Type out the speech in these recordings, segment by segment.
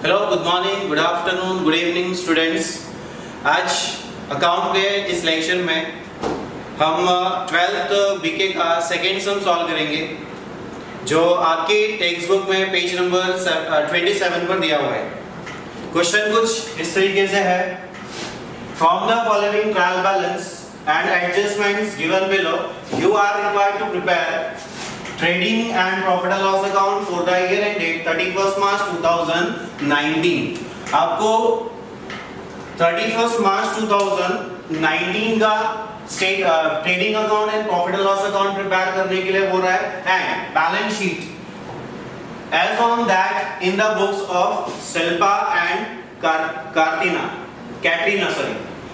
Hello, good morning, good afternoon, good evening students. आज account के इस लेक्चर में हम 12th बीके का सेकेंड सम सॉल्व करेंगे, जो आपकी टेक्स्ट बुक में पेज नंबर 27 पर दिया हुआ है। क्वेश्चन कुछ इस तरीके से है, from the following trial balance and adjustments given below you are required to prepare trading and profit and loss account for the year ended 31 March 2019। आपको 31 मार्च 2019 का trading account and profit and loss account prepare करने के लिए हो रहा है, and balance sheet as on that in the books of Shilpa and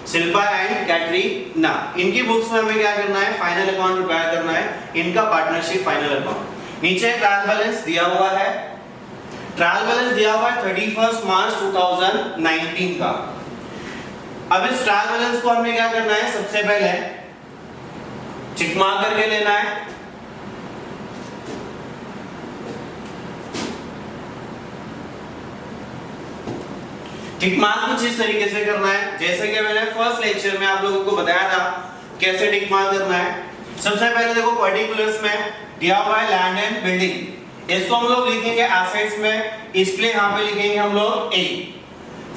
Shilpa and Katrina. इनकी books में हमें क्या करना है, फाइनल अकाउंट प्रिपेयर करना है, इनका पार्टनरशिप फाइनल अकाउंट। नीचे ट्रायल बैलेंस दिया हुआ है, ट्रायल बैलेंस दिया हुआ है 31 मार्च 2019 का। अब इस ट्रायल बैलेंस को हमें क्या करना है, सबसे पहले टिक मार्क करके लेना है। टिक मार्क कुछ इस तरीके से करना है, जैसे कि मैंने फर्स्ट लेक्चर में आप लोगों को बताया था कैसे टिक मार्क करना है। सबसे पहले देखो, पर्टिकुलर्स में दिया हुआ है लैंड एंड बिल्डिंग, इसको हम लोग लिखेंगे एसेट्स में, इसलिए यहां पे लिखेंगे हम लोग ए।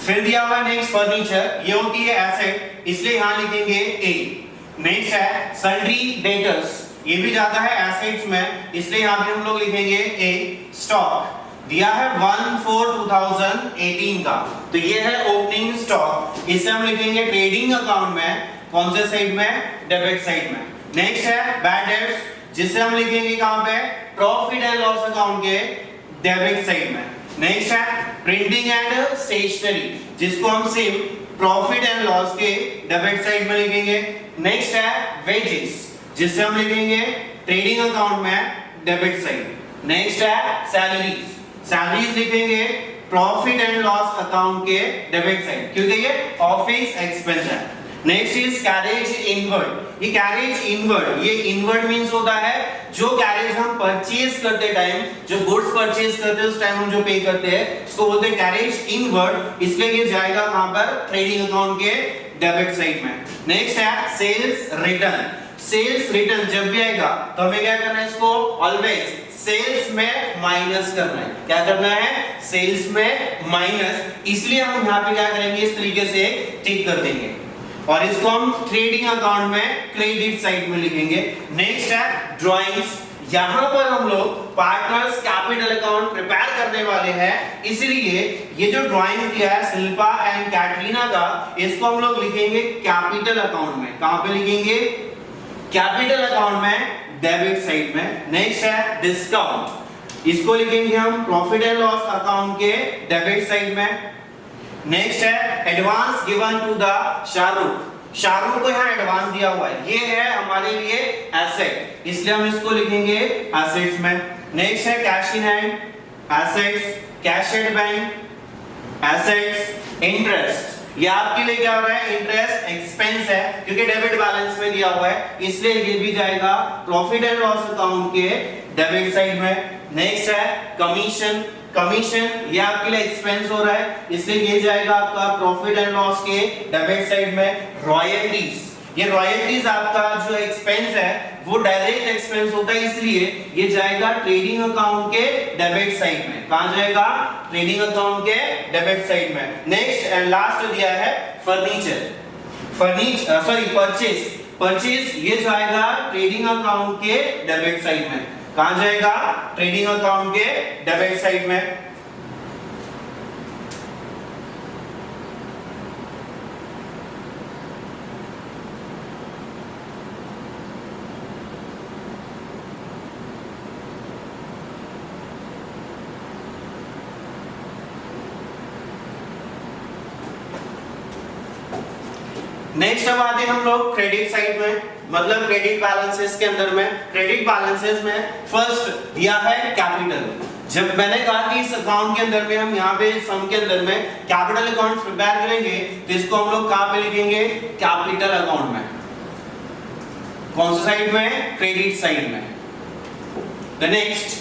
फिर दिया हुआ है नेक्स्ट फर्नीचर, ये होती है एसेट, इसलिए यहां लिखेंगे ए। नेक्स्ट है सन्ड्री डेटर्स, ये भी जाता है एसेट्स में, इसलिए यहां पे हम लोग लिखेंगे ए। स्टॉक दिया है 1/4/2018 का, तो ये है ओपनिंग स्टॉक, इसे हम लिखेंगे ट्रेडिंग अकाउंट में, कौन से साइड में, डेबिट साइड में। नेक्स्ट है बैड डेट्स, जिसे हम लिखेंगे कहां पे, प्रॉफिट एंड लॉस अकाउंट के डेबिट साइड में। नेक्स्ट है प्रिंटिंग एंड स्टेशनरी, जिसको हम सेम प्रॉफिट एंड लॉस के डेबिट साइड में लिखेंगे। नेक्स्ट है वेजेस, जिसे हम लिखेंगे ट्रेडिंग अकाउंट में, डेबिट साइड। नेक्स्ट है सैलरीज, सैलरीज लिखेंगे प्रॉफिट एंड लॉस अकाउंट के डेबिट साइड, क्योंकि ये ऑफिस एक्सपेंस है। नेक्स्ट इज कैरेज इनवर्ड, ये कैरेज इनवर्ड, ये इनवर्ड मींस होता है जो कैरेज हम परचेज करते टाइम, जो गुड्स परचेज करते हैं उस टाइम हम जो पे करते हैं उसको बोलते हैं कैरेज इनवर्ड, इसलिए ये जाएगा कहां पर, ट्रेडिंग अकाउंट के डेबिट साइड में। नेक्स्ट है सेल्स रिटर्न, सेल्स रिटर्न जब भी आएगा तो हमें क्या करना है, इसको ऑलवेज सेल्स में माइनस करना है। क्या करना है, सेल्स में माइनस, इसलिए हम यहाँ पे क्या करेंगे, इस तरीके से टिक कर देंगे और इसको हम ट्रेडिंग अकाउंट में क्रेडिट साइड में लिखेंगे। नेक्स्ट है ड्राइंग्स, यहाँ पर हम लोग पार्टनर्स कैपिटल अकाउंट प्रिपेयर करने वाले हैं, इसलिए ये जो ड्राइंग दिया है शिल्पा एंड कैटरीना का, इसको हम लोग लिखेंगे कैपिटल अकाउंट में। कहां पे लिखेंगे, कैपिटल अकाउंट में, डेबिट साइड में। नेक्स्ट है डिस्काउंट, इसको लिखेंगे हम प्रॉफिट एंड लॉस अकाउंट के डेबिट साइड में। नेक्स्ट है advance given to the Shahrukh, Shahrukh को यहाँ एडवांस दिया हुआ है, ये है हमारे लिए एसेट, इसलिए हम इसको लिखेंगे एसेट्स में। नेक्स्ट है cash in hand, assets, cash at bank, assets. Interest, ये आपके लिए क्या हो रहा है, इंटरेस्ट एक्सपेंस है, क्योंकि डेबिट बैलेंस में दिया हुआ है, इसलिए ये भी जाएगा प्रॉफिट एंड लॉस अकाउंट के डेबिट साइड में। नेक्स्ट है कमीशन, कमीशन ये आपके लिए एक्सपेंस हो रहा है, इसलिए ये जाएगा आपका प्रॉफिट एंड लॉस के डेबिट साइड में। रॉयल्टीज, ये रॉयल्टीज आपका जो एक्सपेंस है वो डायरेक्ट एक्सपेंस होता है, इसलिए ये जाएगा ट्रेडिंग अकाउंट के डेबिट साइड में। कहां जाएगा, ट्रेडिंग अकाउंट के डेबिट साइड में। नेक्स्ट एंड लास्ट दिया है फर्नीचर, परचेज, परचेज ये जाएगा ट्रेडिंग अकाउंट के डेबिट साइड में। कहां जाएगा, ट्रेडिंग अकाउंट के डेबिट साइड में। नेक्स्ट अब आते हैं हम लोग क्रेडिट साइड में, मतलब क्रेडिट बैलेंसेस के अंदर में। क्रेडिट बैलेंसेस में फर्स्ट दिया है कैपिटल, जब मैंने कहा कि इस अकाउंट के अंदर में हम यहाँ पे सम के अंदर में कैपिटल अकाउंट प्रिपेयर करेंगे, तो इसको हम लोग कहां पे लिखेंगे, कैपिटल अकाउंट में। कौन सी साइड में, क्रेडिट साइड में। द नेक्स्ट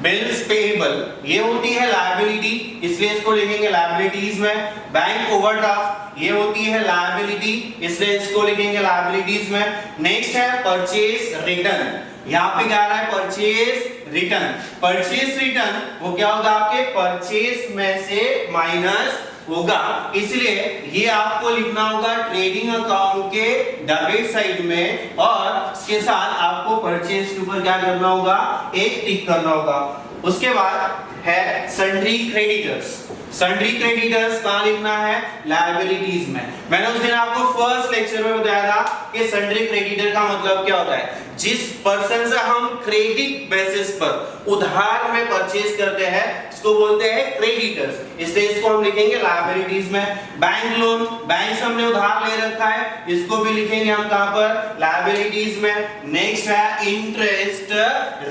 बिल्स पेएबल, ये होती है लायबिलिटी, इसलिए इसको लिखेंगे लायबिलिटीज में। बैंक ओवरड्राफ्ट ये होती है लायबिलिटी, इसलिए इसको लिखेंगे लायबिलिटीज में। नेक्स्ट है परचेज रिटर्न, यहाँ पे क्या आ रहा है परचेज रिटर्न। परचेज रिटर्न वो क्या होगा आपके परचेज में से माइनस होगा, इसलिए ये आपको लिखना होगा ट्रेडिंग अकाउंट के डेबिट साइड में, और इसके साथ आपको परचेज के ऊपर क्या करना होगा एक टिक करना होगा। उसके बाद है सन्ड्री क्रेडिटर्स। सन्ड्री क्रेडिटर्स कहां लिखना है लायबिलिटीज में। मैंने उस दिन आपको फर्स्ट लेक्चर में बताया था कि सन्ड्री क्रेडिटर का मतलब क्या होता है, जिस पर्सन से हम क्रेडिट बेसिस पर उधार में परचेज करते हैं इसको बोलते हैं क्रेडिटर्स, इसलिए इसको हम लिखेंगे लायबिलिटीज में। बैंक लोन, बैंक से हमने उधार ले रखा है, इसको भी लिखेंगे हम कहां पर लायबिलिटीज में। नेक्स्ट है इंटरेस्ट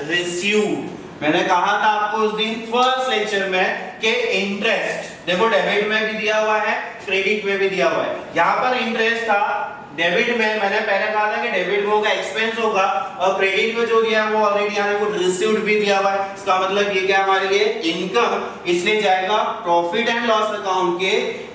रिसीव्ड। मैंने कहा था आपको उस दिन फर्स्ट लेक्चर में कि इंटरेस्ट देखो डेबिट में भी दिया हुआ है क्रेडिट में भी दिया हुआ है। यहाँ पर इंटरेस्ट था डेबिट में, मैंने पहले कहा था कि डेबिट में होगा एक्सपेंस होगा, और क्रेडिट में जो दिया है वो ऑलरेडी यहाँ पे रिसीव्ड भी दिया हुआ है। इसका मतलब ये क्या हमारे लिए इनकम, इसलिए जाएगा प्रॉफिट एंड लॉस अकाउंट के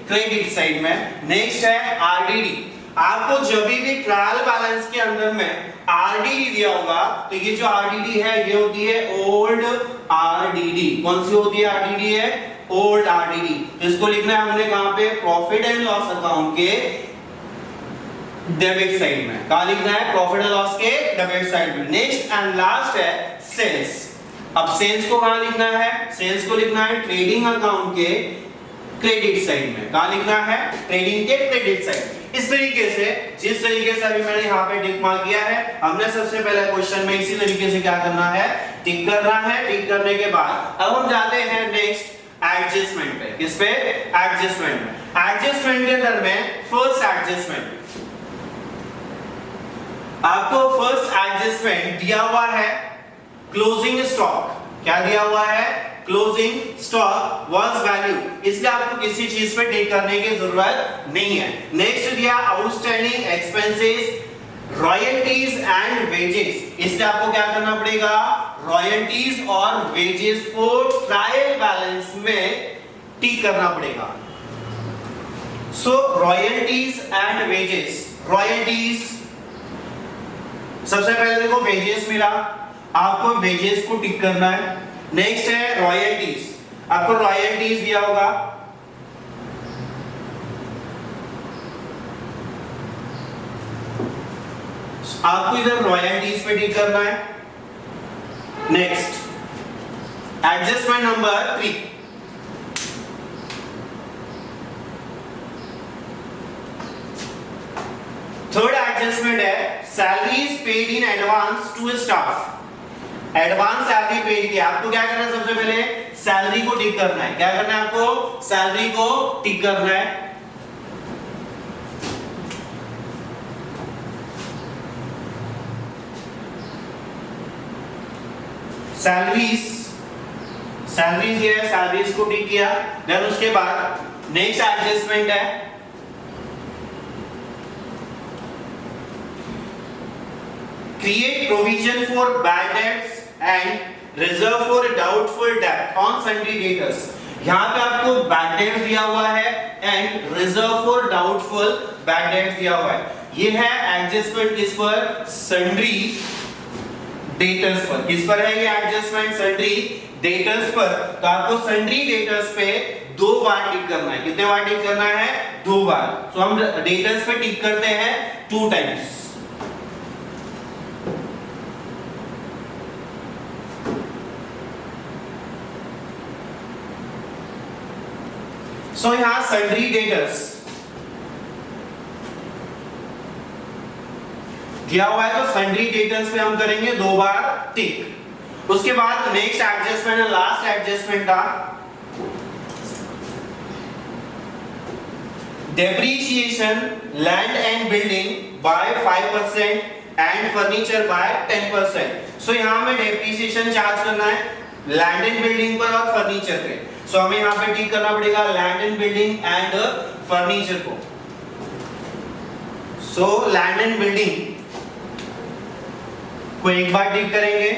क्रेडिट साइड में। नेक्स्ट है आरडीडी। आपको जब भी ट्रायल बैलेंस के अंदर में आरडीडी दिया होगा तो ये जो आरडीडी है ये होती है ओल्ड आरडीडी। कौन सी होती है आरडीडी है ओल्ड आरडीडी। तो इसको लिखना है हमने कहां पे प्रॉफिट एंड लॉस अकाउंट के डेबिट साइड में। कहां लिखना है प्रॉफिट एंड लॉस के डेबिट साइड में। नेक्स्ट एंड लास्ट है सेल्स। अब सेल्स को कहां लिखना है, सेल्स को लिखना है ट्रेडिंग अकाउंट के क्रेडिट साइड में। कहां लिखना है ट्रेडिंग के क्रेडिट साइड। इस तरीके से जिस तरीके से अभी मैंने यहाँ पे टिक मार्क किया है, हमने सबसे पहले क्वेश्चन में इसी तरीके से क्या करना है टिक करना है। टिक करने के बाद अब हम जाते हैं नेक्स्ट एडजस्टमेंट पे। किस पे एडजस्टमेंट में। एडजस्टमेंट के अंदर में फर्स्ट एडजस्टमेंट, आपको फर्स्ट एडजस्टमेंट दिया हुआ है क्लोजिंग स्टॉक। क्या दिया हुआ है क्लोजिंग स्टॉक वाज वैल्यू, इसलिए आपको किसी चीज पे टिक करने की जरूरत नहीं है। नेक्स्ट दिया outstanding expenses royalties and wages, इसलिए आपको क्या करना पड़ेगा रॉयल्टीज और वेजेस को ट्रायल बैलेंस में टिक करना पड़ेगा। सो रॉयल्टीज एंड वेजेस, रॉयल्टीज सबसे पहले देखो वेजेस मिला, आपको वेजेस को टिक करना है। नेक्स्ट है रॉयल्टीज, आपको रॉयल्टीज दिया होगा, आपको इधर रॉयल्टीज पे टिक करना है। Next adjustment number 3, third adjustment है salaries paid in advance to staff. Advance salary paid की, आपको क्या करना है सबसे पहले सैलरी को टिक करना है। क्या करना है आपको सैलरी को टिक करना है। सैलरीज, सैलरीज ये है, सैलरीज को टिक किया। देन उसके बाद नेक्स्ट एडजस्टमेंट है create provision for bad debts and reserve for doubtful debt on sundry debtors. यहां पे आपको बैड डेट्स दिया हुआ है and reserve for doubtful bad debts दिया हुआ है। ये है एडजस्टमेंट किस पर सन्ड्री डेटर्स पर। किस पर है ये एडजस्टमेंट सन्ड्री डेटर्स पर। तो आपको सन्ड्री डेटर्स पे 2 बार टिक करना है। कितने बार टिक करना है 2 बार। तो हम डेटर्स पे टिक करते हैं 2 टाइम्स। सो यहां सन्ड्री डेटर्स दिया हुआ है, तो सन्ड्री डेटर्स पे हम करेंगे 2 बार टिक। उसके बाद नेक्स्ट एडजस्टमेंट है, लास्ट एडजस्टमेंट था depreciation land and building bye 5% and furniture bye 10%। सो यहां में डेप्रिसिएशन चार्ज करना है लैंड एंड बिल्डिंग पर और फर्नीचर पे। सो हमें यहां पे टिक करना पड़ेगा land and building and furniture को। सो लैंड एंड बिल्डिंग को एक बार टिक करेंगे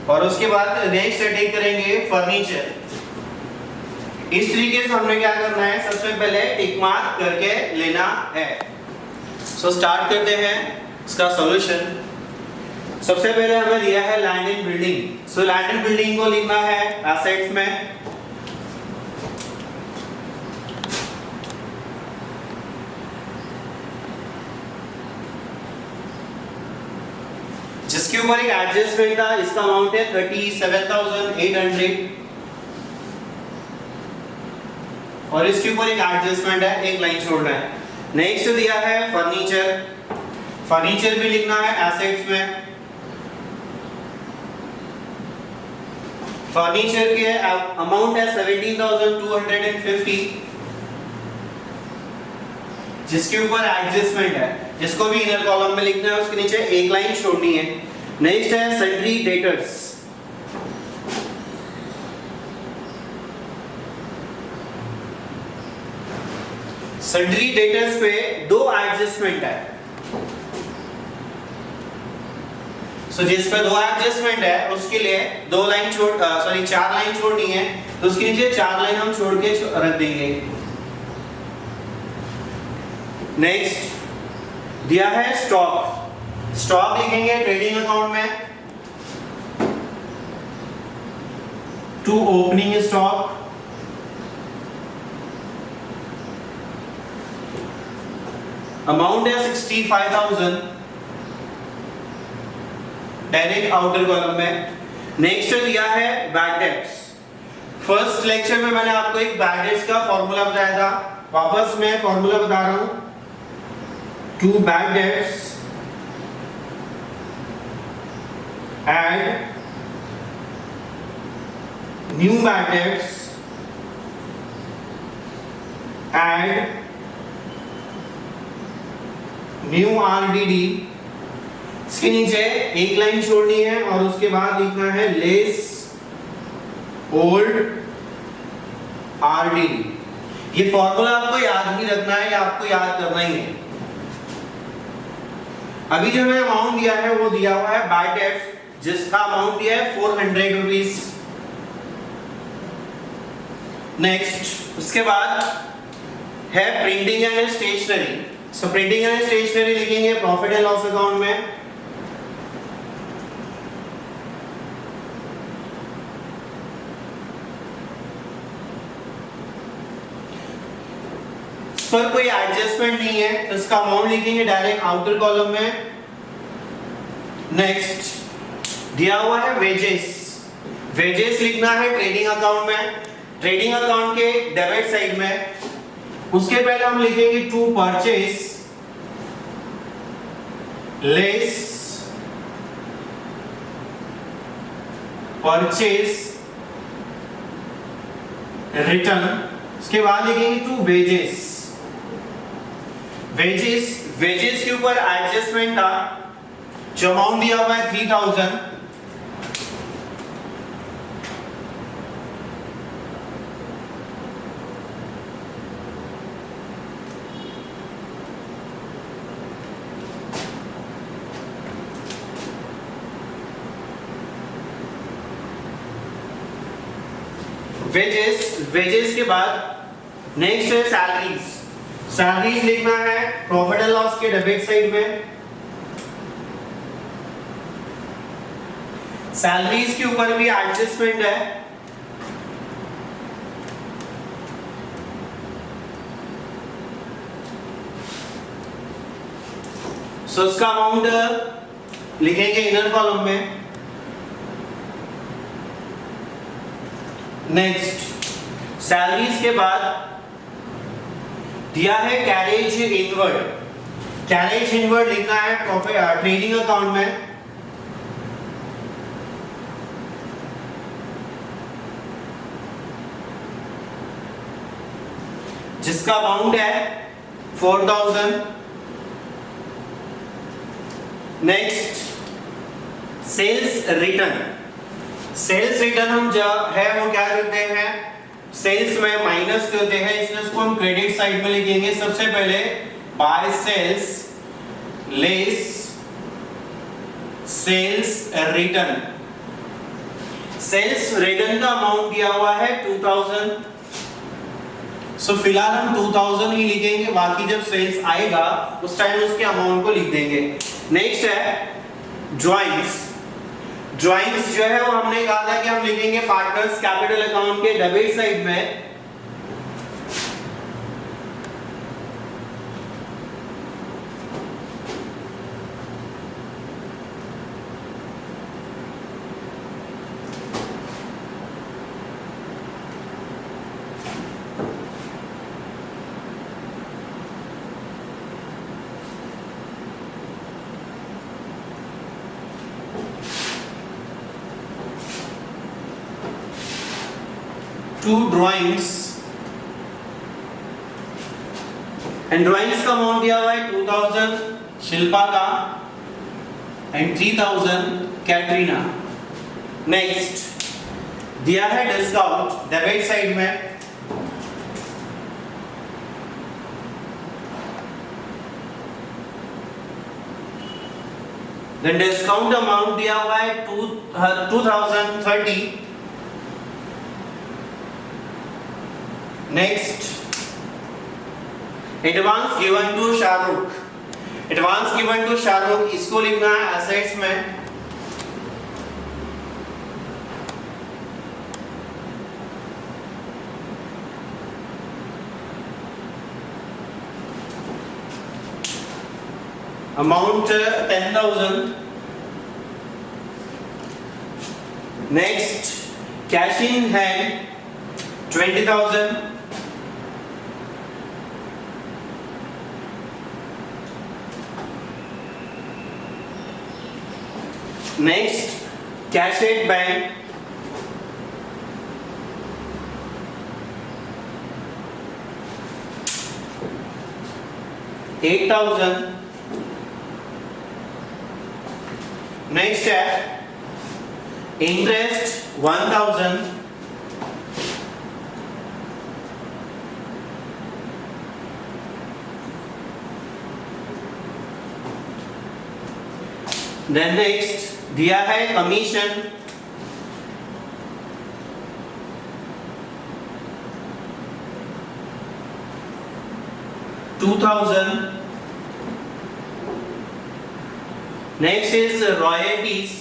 और उसके बाद नेक्स्ट टिक करेंगे फर्नीचर। इस तरीके से हमने क्या करना है, सबसे पहले टिक मार्क करके लेना है। सो स्टार्ट करते हैं इसका सॉल्यूशन। सबसे पहले हमें दिया है land and building. So land and building को लिखना है एसेट्स में, जिसके ऊपर एक एडजस्टमेंट था, इसका अमाउंट है 37,800 और इसके ऊपर एक एडजस्टमेंट है, एक लाइन छोड़ना है। नेक्स्ट दिया है फर्नीचर, फर्नीचर भी लिखना है एसेट्स में। फर्नीचर के अमाउंट है 17,250, जिसके ऊपर एडजस्टमेंट है, जिसको भी इनर कॉलम में लिखना है, उसके नीचे एक लाइन छोड़नी है। नेक्स्ट है सन्ड्री डेटर्स, सन्ड्री डेटर्स पे दो एडजस्टमेंट है। सो जिस पे दो एडजस्टमेंट है उसके लिए दो लाइन चार लाइन छोड़नी है, तो उसके नीचे चार लाइन हम छोड़ के रख देंगे। नेक्स्ट दिया है स्टॉक, स्टॉक लिखेंगे ट्रेडिंग अकाउंट में, टू ओपनिंग स्टॉक, अमाउंट है 65,000 डायरेक्ट आउटर कॉलम में। नेक्स्ट दिया है बैड डेट्स। फर्स्ट लेक्चर में मैंने आपको एक बैड डेट्स का फॉर्मूला बताया था, वापस मैं फॉर्मूला बता रहा हूं। To bad debts and new bad debts and new RDD, इसके नीचे एक लाइन छोड़नी है और उसके बाद लिखना है लेस ओल्ड आरडीडी। ये फॉर्मूला आपको याद नहीं रखना है, या आपको याद करना ही है। अभी जो मैं अमाउंट दिया है वो दिया हुआ है बैड डेट्स, जिसका अमाउंट दिया है 400 रुपीज। नेक्स्ट उसके बाद है printing and stationery. So printing and stationery लिखेंगे प्रॉफिट एंड लॉस अकाउंट में। पर कोई एडजस्टमेंट नहीं है, तो इसका अमाउंट लिखेंगे डायरेक्ट आउटर कॉलम में। नेक्स्ट दिया हुआ है वेजेस, वेजेस लिखना है ट्रेडिंग अकाउंट में, ट्रेडिंग अकाउंट के डेबिट साइड में। उसके पहले हम लिखेंगे to purchase less purchase return. उसके बाद लिखेंगे टू वेजेस, वेजेस के ऊपर एडजस्टमेंट था, जो अमाउंट दिया हुआ है 3,000। वेजेस के बाद नेक्स्ट है सैलरीज, सैलरीज लिखना है प्रॉफिट एंड लॉस के डेबिट साइड में। सैलरीज के ऊपर भी एडजस्टमेंट है, सो इसका अमाउंट लिखेंगे इनर कॉलम में। नेक्स्ट सैलरीज के बाद दिया है कैरेज इनवर्ड, कैरेज इनवर्ड लिखना है प्रॉफिट ट्रेडिंग अकाउंट में। जिसका अमाउंट है 4,000। Next sales return, sales return हम जो है वो क्या करते हैं, सेल्स में माइनस करते हैं, इसलिए इसको हम क्रेडिट साइड में लिखेंगे। सबसे पहले by sales less sales return. Sales return का अमाउंट दिया हुआ है 2,000। सो फिलहाल हम 2000 ही लिखेंगे, बाकी जब सेल्स आएगा उस टाइम उसके अमाउंट को लिख देंगे। नेक्स्ट है ड्राइंग्स। ड्राइंग्स जो है वो हमने कहा था कि हम लिखेंगे पार्टनर्स कैपिटल अकाउंट के डेबिट साइड में। टू ड्राइंग्स एंड ड्राइंग्स का अमाउंट दिया हुआ है 2000 शिल्पा का एंड 3000 कैटरीना। नेक्स्ट दिया है डिस्काउंट डेबिट साइड में। देन डिस्काउंट अमाउंट दिया हुआ है 2030। Next advance given to Shahrukh. Advance given to Shahrukh इसको लिखना है एसेट्स में। Amount 10,000। Next cash in hand 20,000। Next cash at bank $8,000। Next है इंटरेस्ट 1,000। देन नेक्स्ट दिया है commission $2,000। Next is royalties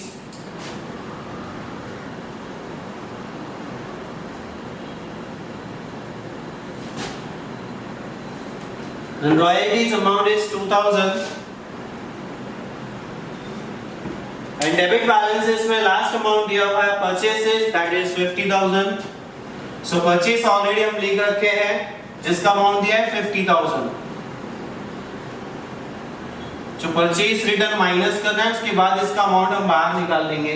and royalties amount is 2,000 and debit balances में last amount दिया हुआ है purchases that is 50,000। So purchase already हम लिख रखे हैं जिसका अमाउंट दिया है 50,000। जो परचेस रिटर्न माइनस करना है उसके बाद इसका अमाउंट हम बाहर निकाल देंगे।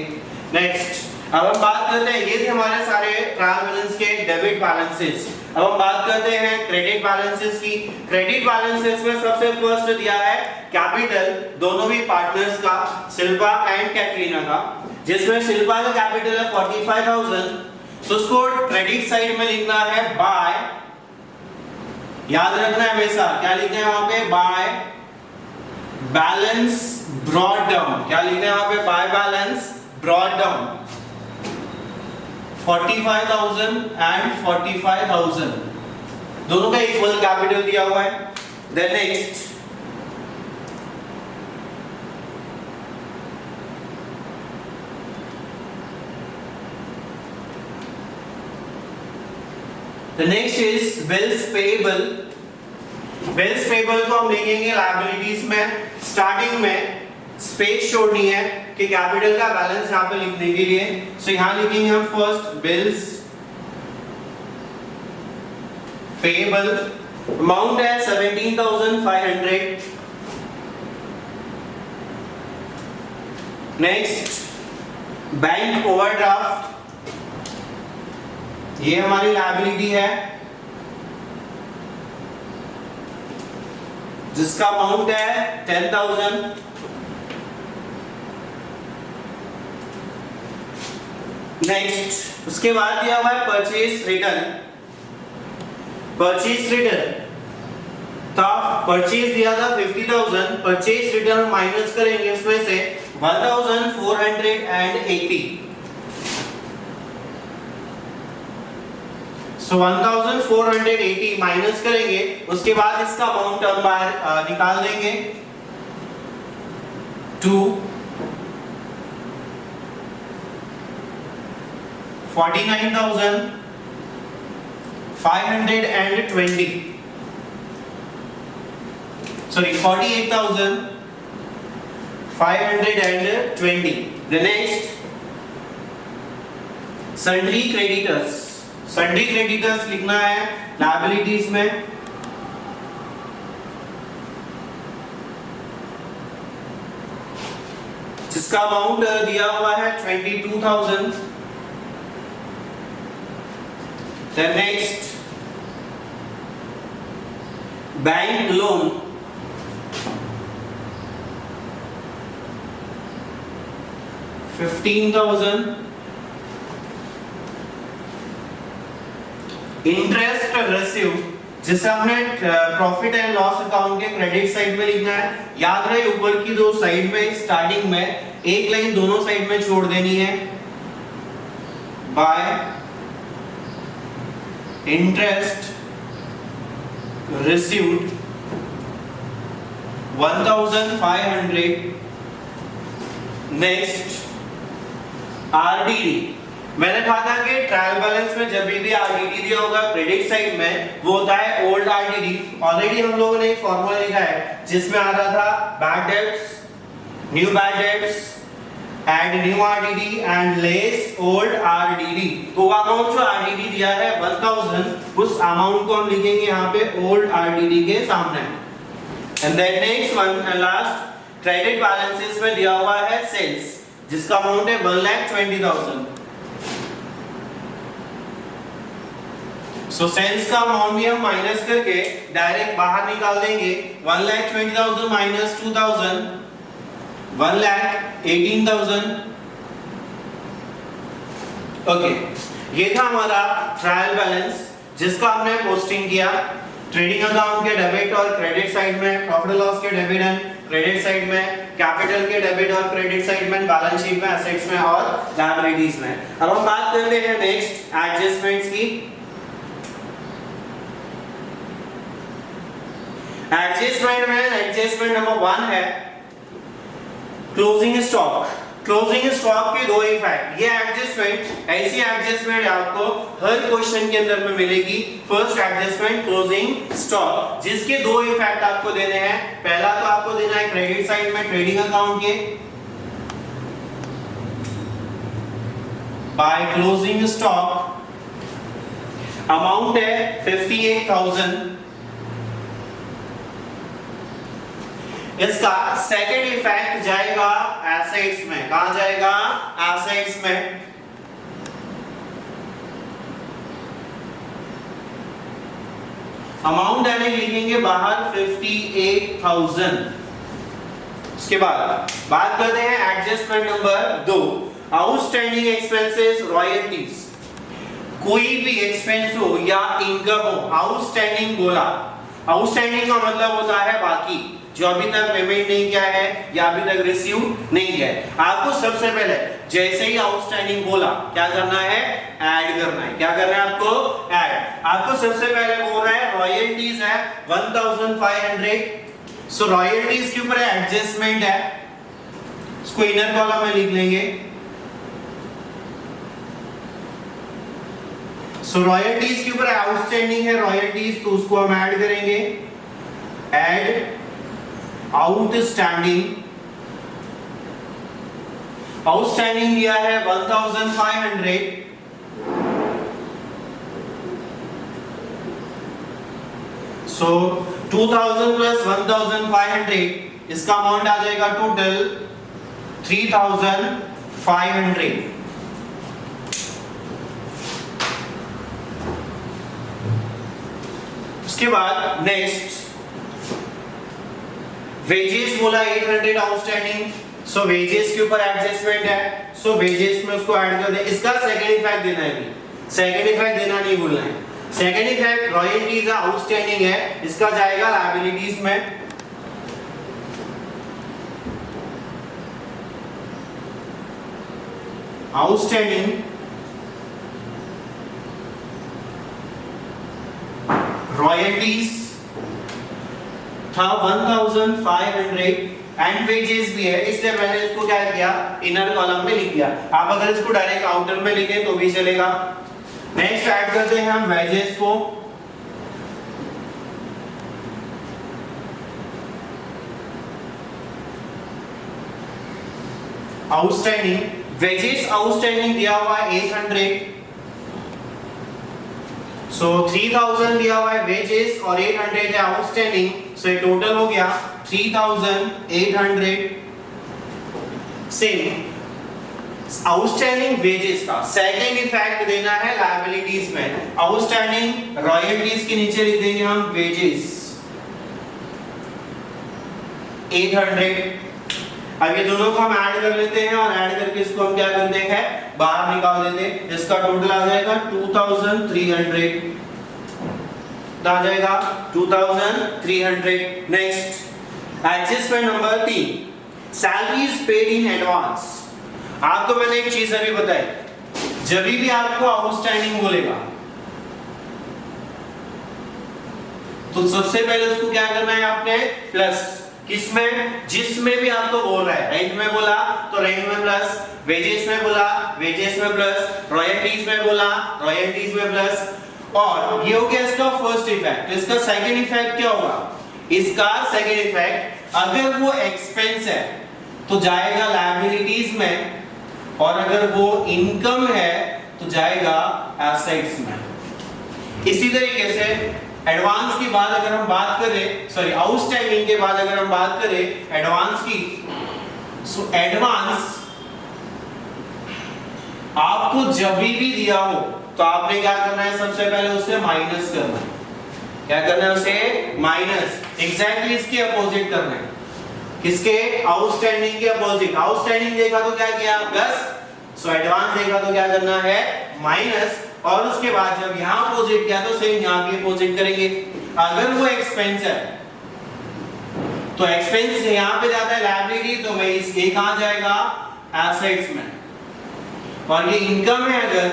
नेक्स्ट अब हम बात करते हैं, ये थे हमारे सारे ट्रायल बैलेंस के डेबिट बैलेंसेस। अब हम बात करते हैं क्रेडिट बैलेंसेस की। क्रेडिट बैलेंसेस में सबसे फर्स्ट दिया है कैपिटल दोनों भी पार्टनर्स का, शिल्पा एंड कैटरीना का, जिसमें शिल्पा का कैपिटल है 45,000। तो उसको क्रेडिट साइड में लिखना है बाय, याद रखना है हमेशा क्या लिखना है वहां पे, बाय बैलेंस ब्रॉट डाउन। क्या लिखना है वहां पे, by balance brought down 45,000 and 45,000 दोनों का इक्वल कैपिटल दिया हुआ है। Then next the next is bills payable। bills payable को हम लिखेंगे लायबिलिटीज में। स्टार्टिंग में स्पेस छोड़नी है कि कैपिटल का बैलेंस यहाँ पे लिखने के लिए। सो यहाँ लिखेंगे हम फर्स्ट बिल्स पेएबल, अमाउंट है 17,500। नेक्स्ट बैंक ओवरड्राफ्ट, ये हमारी लायबिलिटी है जिसका अमाउंट है 10,000। नेक्स्ट उसके बाद दिया हुआ है परचेज रिटर्न। परचेज रिटर्न था, परचेज दिया था 50,000, परचेज रिटर्न माइनस करेंगे उसमें से 1,480। सो 1480 माइनस करेंगे, उसके बाद इसका अमाउंट हम बाहर निकाल देंगे 2 49,520 sorry 48,520. The next sundry creditors. Sundry creditors लिखना है लायबिलिटीज में, जिसका अमाउंट दिया हुआ है 22,000. Then next bank loan, $15,000. Interest receive, जिसे हमने प्रॉफिट एंड लॉस अकाउंट के क्रेडिट साइड में लिखना है. याद रहे ऊपर की दो साइड में स्टार्टिंग में एक लाइन दोनों साइड में छोड़ देनी है. Bye interest received 1,500. Next RDD. मैंने कहा था कि ट्रायल बैलेंस में जब भी आरडीडी दिया होगा क्रेडिट साइड में वो होता है ओल्ड आरडीडी. ऑलरेडी हम लोगों ने एक फॉर्मूला लिखा है जिसमें आ रहा था bad debts, new bad debts, add new RDD and less old RDD. तो अमाउंट जो आरडीडी दिया है 1000, उस अमाउंट को हम लिखेंगे यहाँ पे ओल्ड आरडीडी के सामने. And then next one and last credit balances में दिया हुआ है सेल्स, जिसका अमाउंट है 1,20,000. सो सेल्स का अमाउंट भी हम माइनस करके डायरेक्ट बाहर निकाल देंगे. 1,20,000 माइनस 2,000 1,18,000. ओके, ये था हमारा ट्रायल बैलेंस जिसका हमने पोस्टिंग किया. ट्रेडिंग अकाउंट के डेबिट और क्रेडिट साइड में, प्रॉफिट लॉस के डेबिट एंड क्रेडिट साइड में, कैपिटल के डेबिट और क्रेडिट साइड में, बैलेंस शीट में, एसेट्स में और लायबिलिटीज में. अब हम बात करते हैं नेक्स्ट एडजस्टमेंट्स की. एडजस्टमेंट में एडजस्टमेंट नंबर 1 है क्लोजिंग स्टॉक. क्लोजिंग स्टॉक के दो इफेक्ट. ये एडजस्टमेंट ऐसी एडजस्टमेंट आपको हर क्वेश्चन के अंदर में मिलेगी. फर्स्ट एडजस्टमेंट क्लोजिंग स्टॉक, जिसके दो इफेक्ट आपको देने हैं. पहला तो आपको देना है क्रेडिट साइड में ट्रेडिंग अकाउंट के बाय क्लोजिंग स्टॉक. अमाउंट है 58,000. इसका सेकंड इफेक्ट जाएगा एसेट्स में. कहां जाएगा? एसेट्स में. अमाउंट यानी लिखेंगे बाहर 58,000. उसके बाद बात करते हैं adjustment number 2 outstanding expenses royalties. कोई भी एक्सपेंस हो या इनकम हो, आउटस्टैंडिंग बोला. आउटस्टैंडिंग का मतलब होता है बाकी, जो अभी तक पेमेंट नहीं किया है या अभी तक रिसीव नहीं किया है. आपको सबसे पहले जैसे ही आउटस्टैंडिंग बोला क्या करना है? ऐड करना है. क्या करना है आपको? ऐड. आपको सबसे पहले बोल रहा है रॉयल्टीज है 1,500. सो रॉयल्टीज के ऊपर एडजस्टमेंट है, इसको इनर कॉलम में लिख लेंगे. सो रॉयल्टीज के ऊपर आउटस्टैंडिंग है रॉयल्टीज, तो उसको हम ऐड करेंगे. Add outstanding. आउटस्टैंडिंग दिया है 1,500. सो 2,000 प्लस 1,500, इसका अमाउंट आ जाएगा टोटल 3,500. उसके बाद नेक्स्ट वेजेस बोला 800 आउटस्टैंडिंग. सो वेजेस के ऊपर एडजस्टमेंट है, सो वेजेस में उसको ऐड कर दे. इसका सेकंड इफेक्ट देना है. सेकंड इफेक्ट देना नहीं भूलना है. सेकंड इफेक्ट रॉयल्टीज आउटस्टैंडिंग है, इसका जाएगा लायबिलिटीज में. आउटस्टैंडिंग रॉयल्टीज था 1500 एंड वेजेस भी है, इसलिए मैंने इसको क्या किया, इनर कॉलम में लिख दिया। आप अगर इसको डायरेक्ट आउटर में लिखें तो भी चलेगा। नेक्स्ट ऐड करते हैं हम वेजेस को। आउटस्टैंडिंग, वेजेस आउटस्टैंडिंग दिया हुआ है 800, सो 3000 दिया हुआ है वेजेस और 800 है आउटस्टैंडिंग, सो ये टोटल हो गया 3800। सेम आउटस्टैंडिंग वेजेस का सेकंड इफेक्ट देना है लायबिलिटीज में। आउटस्टैंडिंग रॉयल्टीज के नीचे लिख देंगे हम वेजेस 800। अब ये दोनों को हम ऐड कर लेते हैं और ऐड करके इसको हम क्या करते हैं, बाहर निकाल देते हैं। इसका टोटल आ जाएगा 2300, आ जाएगा 2300। Next adjustment number 3, salaries paid in advance. आपको मैंने एक चीज अभी बताई, जब भी आपको आउटस्टैंडिंग बोलेगा तो सबसे पहले उसको क्या करना है आपने, प्लस किसमें, जिसमें भी आपको बोल रहा है। रेंट में बोला तो रेंट में प्लस, वेजेस में बोला वेजेस में प्लस, रॉयल्टीज में बोला रॉयल्टीज में प्लस। और ये हो गया इसका फर्स्ट इफेक्ट। इसका सेकंड इफेक्ट क्या होगा, इसका सेकंड इफेक्ट, अगर वो एक्सपेंस है तो जाएगा लायबिलिटीज में, और अगर वो इनकम है तो जाएगा एसेट्स में। इसी तरीके से एडवांस की बात अगर हम बात करें, सॉरी आउटस्टैंडिंग के बाद अगर हम बात करें एडवांस की, सो एडवांस आपको जब भी दिया हो तो आपने क्या करना है, सबसे पहले उससे माइनस करना है। क्या करना है, उसे माइनस, एग्जैक्टली इसके अपोजिट करना है। किसके, आउटस्टैंडिंग के अपोजिट। आउटस्टैंडिंग देखा तो क्या किया, प्लस, सो एडवांस देखा तो क्या करना है, माइनस, और उसके बाद जब यहां अपोजिट किया तो सेम यहां भी अपोजिट करेंगे। अगर वो एक्सपेंस है तो एक्सपेंस यहां पे जाता है लायबिलिटी, तो मैं इसके कहां जाएगा, एसेट्स में। और ये इनकम है अगर,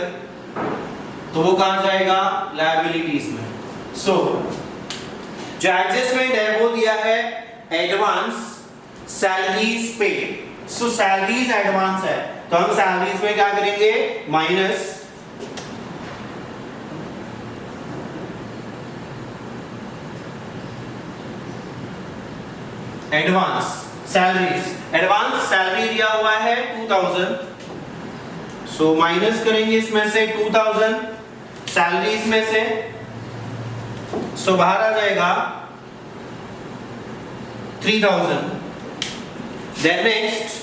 तो वो कहां जाएगा, लायबिलिटीज में। सो जो एडजस्टमेंट है वो दिया है एडवांस सैलरीज पेड। सो सैलरीज एडवांस है तो हम सैलरीज में क्या करेंगे, minus advance salaries. Advance salary दिया हुआ है 2000, सो माइनस करेंगे इसमें से 2000 सैलरीज में से, सो बाहर आ जाएगा 3000। देन नेक्स्ट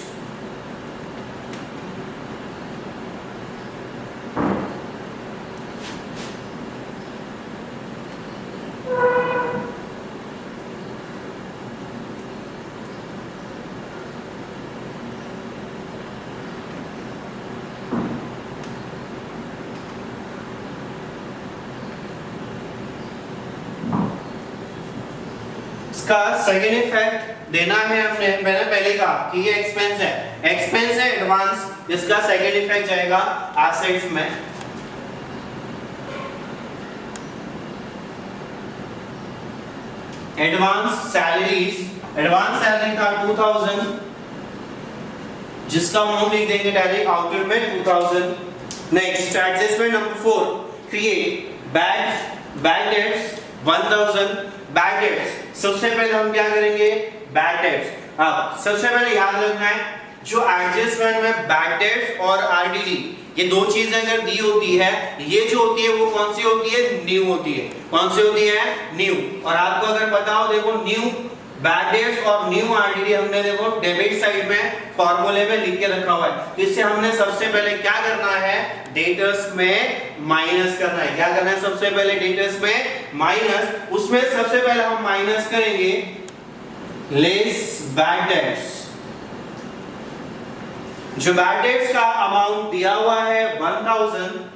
इसका सेकेंड इफेक्ट देना है हमने, मैंने पहले कहा कि ये एक्सपेंस है, एक्सपेंस है एडवांस, इसका सेकेंड इफेक्ट जाएगा एसेट्स में। एडवांस सैलरीज, एडवांस सैलरी था 2000, जिसका अमाउंट लिख देंगे डायरेक्ट आउटपुट में 2000। Next adjustment number 4, create bad debts 1000। Bad debts सबसे पहले हम क्या करेंगे, बैड डेट्स। अब सबसे पहले याद रखना है, जो एडजस्टमेंट में बैड डेट्स और आरडीडी, ये दो चीजें अगर दी होती है, ये जो होती है वो कौन सी होती है, न्यू होती है। कौन सी होती है, न्यू। और आपको अगर पता हो, देखो न्यू बैड डेट्स और न्यू आरडीडी हमने देखो डेबिट साइड में फॉर्मूले में लिख के रखा हुआ है। इससे हमने सबसे पहले क्या करना है, डेटर्स में माइनस करना है। क्या करना है, सबसे पहले डेटर्स में माइनस, उसमें सबसे पहले हम माइनस करेंगे लेस बैड डेट्स। जो बैड डेट्स का अमाउंट दिया हुआ है 1000,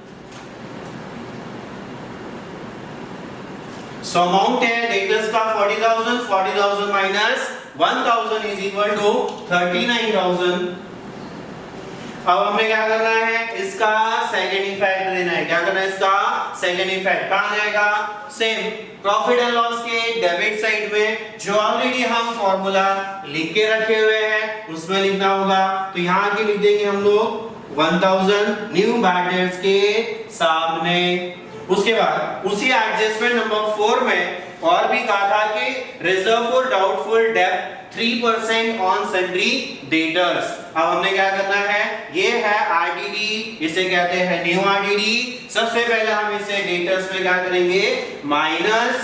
सो अमाउंट है डेटर्स का 40,000, 40,000 माइनस 1000 इज इक्वल टू 39,000। अब हमें क्या करना है, इसका सेकंड इफेक्ट देना है। क्या करना है, इसका सेकंड इफेक्ट कहां जाएगा, सेम प्रॉफिट एंड लॉस के डेबिट साइड में जो ऑलरेडी हम फॉर्मूला लिख के रखे हुए हैं उसमें लिखना होगा। तो यहां के लिख देंगे हम लोग 1000 न्यू बैड डेट्स के सामने। उसके बाद उसी एडजस्टमेंट नंबर 4 में और भी कहा था कि रिजर्व फॉर डाउटफुल डेब्ट 3% ऑन सन्ड्री डेटर्स। अब हमने क्या करना है, ये है आरडीडी, इसे कहते हैं न्यू आरडीडी। सबसे पहले हम इसे डेटर्स में क्या करेंगे, माइनस,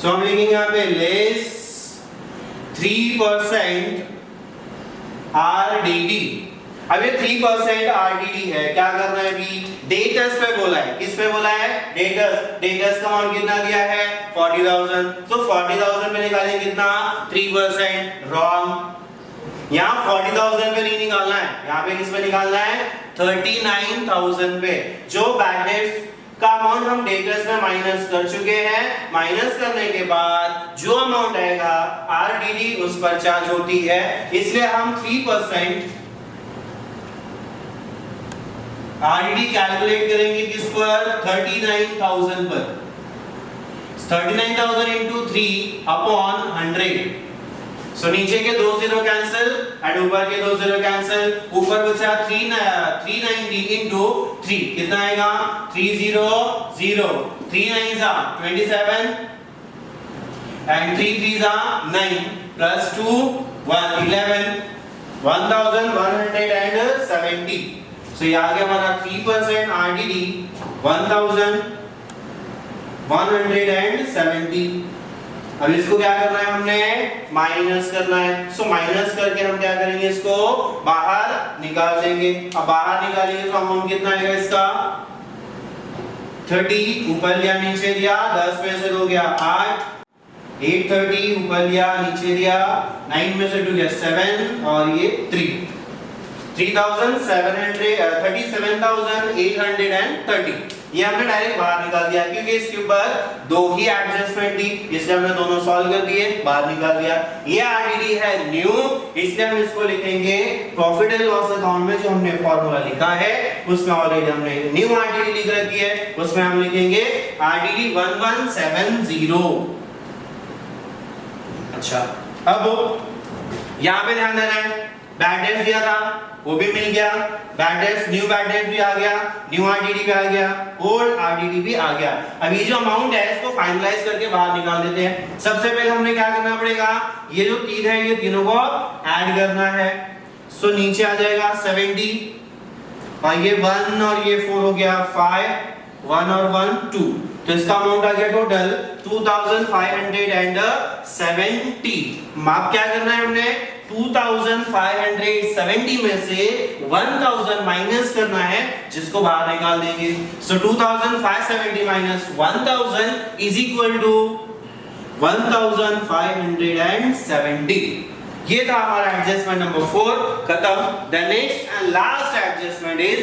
सो हम लिखेंगे यहां पे लेस 3% आरडीडी। अब ये 3% आरडीडी है, क्या करना है अभी, डेटर्स पे बोला है। किस पे बोला है, डेटर्स। डेटर्स का अमाउंट कितना दिया है, 40,000। तो 40,000 पे निकालेंगे कितना, 3%। रॉन्ग, यहाँ 40,000 पे नहीं निकालना है, यहाँ पे किस पे निकालना है, 39,000 पे। जो बैड डेट्स का अमाउंट हम डेटर्स में माइनस कर चुके हैं, माइनस करने के बाद जो अमाउंट आएगा आरडीडी उस पर चार्ज होती है, इसलिए हम 3% आरडीडी कैलकुलेट करेंगे किस पर, 39,000 पर। 39,000 into 3 upon 100। सो नीचे के 2 0 कैंसिल और ऊपर के 2 0 कैंसिल। ऊपर बचा 390 into 3 कितना आएगा, 300। 3 9 जा 27 and 3 3 जा 9 plus 2 1 11 1170। सो ये आ गया हमारा 3% आरडीडी 1170। अब इसको क्या करना है, हमने माइनस करना है। सो माइनस करके हम क्या करेंगे, इसको बाहर निकाल देंगे। अब बाहर निकालेंगे तो अमाउंट कितना आएगा इसका, 30। ऊपर लिया नीचे दिया, 10 में से 2 गया 8, 830 ऊपर लिया नीचे दिया, 9 में से 2 गया 7 और ये 3, 37,830। ये हमने डायरेक्ट बाहर निकाल दिया क्योंकि इसके ऊपर 2 ही एडजस्टमेंट थी, इसलिए हमने दोनों सॉल्व कर दिए, बाहर निकाल दिया। ये आरडीडी है न्यू, इसलिए हम इसको लिखेंगे प्रॉफिट एंड लॉस अकाउंट में जो हमने फॉर्मूला लिखा है उसमें ऑलरेडी हमने न्यू आरडीडी लिख रखी है, उसमें हम लिखेंगे आरडीडी 1170। अच्छा, अब यहां पे ध्यान देना है, बैड डेट्स दिया था वो भी मिल गया, bad debts new bad dates भी आ गया, न्यू आरडीडी भी आ गया, ओल्ड आरडीडी भी आ गया। अब ये जो अमाउंट है इसको फाइनलाइज करके बाहर निकाल देते हैं। सबसे पहले हमने क्या करना पड़ेगा, ये जो 3 है ये तीनों को ऐड करना है। सो नीचे आ जाएगा 70 और ये 1 और ये 4 हो गया 5, 1 और 1 2, तो इसका अमाउंट आ गया टोटल 2570। माप क्या करना है हमने, 2570 में से 1000 माइनस करना है, जिसको बाहर निकाल देंगे। सो 2570 माइनस 1000 इज इक्वल टू 1570। ये था हमारा एडजस्टमेंट नंबर 4 खत्म। The next and last adjustment is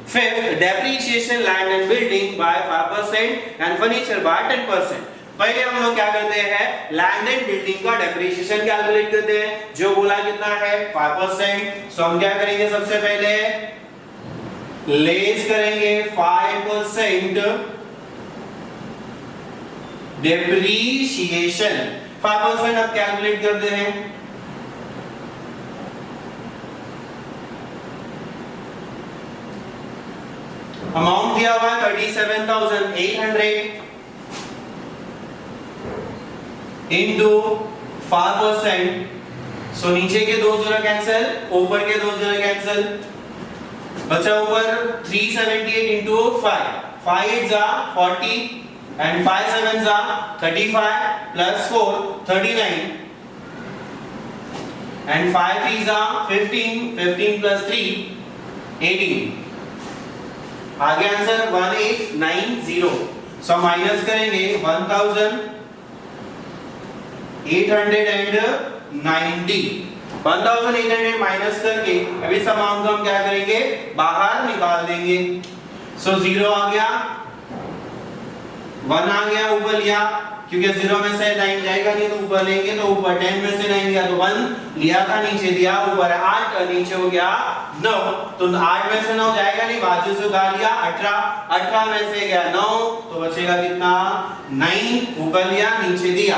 fifth, depreciation land and building by 5% and furniture by 10%। पहले हम लोग क्या करते हैं, लैंड एंड बिल्डिंग का डेप्रिसिएशन कैलकुलेट करते हैं, जो बोला कितना है 5%। सो हम क्या करेंगे, सबसे पहले लेस करेंगे 5% डेप्रिसिएशन। 5% अब कैलकुलेट करते हैं, अमाउंट दिया हुआ है 37,800 इनटू 5%। सो नीचे के 2 0 कैंसिल, ऊपर के 2 0 कैंसिल, बचा ऊपर 378 इनटू 5, 5 8 जा 40 एंड 5 7 जा 35 प्लस 4 39 एंड 5 3 जा 15, 15 प्लस 3 18। आगे आंसर 1890। सो माइनस करेंगे 1890, 1800 माइनस करके अब इस अमाउंट को हम क्या करेंगे, बाहर निकाल देंगे। सो 0 आ गया, 1 आ गया ऊपर लिया, क्योंकि 0 में से 9 जाएगा नहीं तो ऊपर लेंगे तो ऊपर 10 में से 9 गया तो 1 लिया था, नीचे दिया, ऊपर 8 और नीचे हो गया 9, तो 8 में से 9 जाएगा नहीं, बाजू से उतार लिया 18, 18 में से गया 9 तो बचेगा कितना 9, ऊपर लिया नीचे दिया,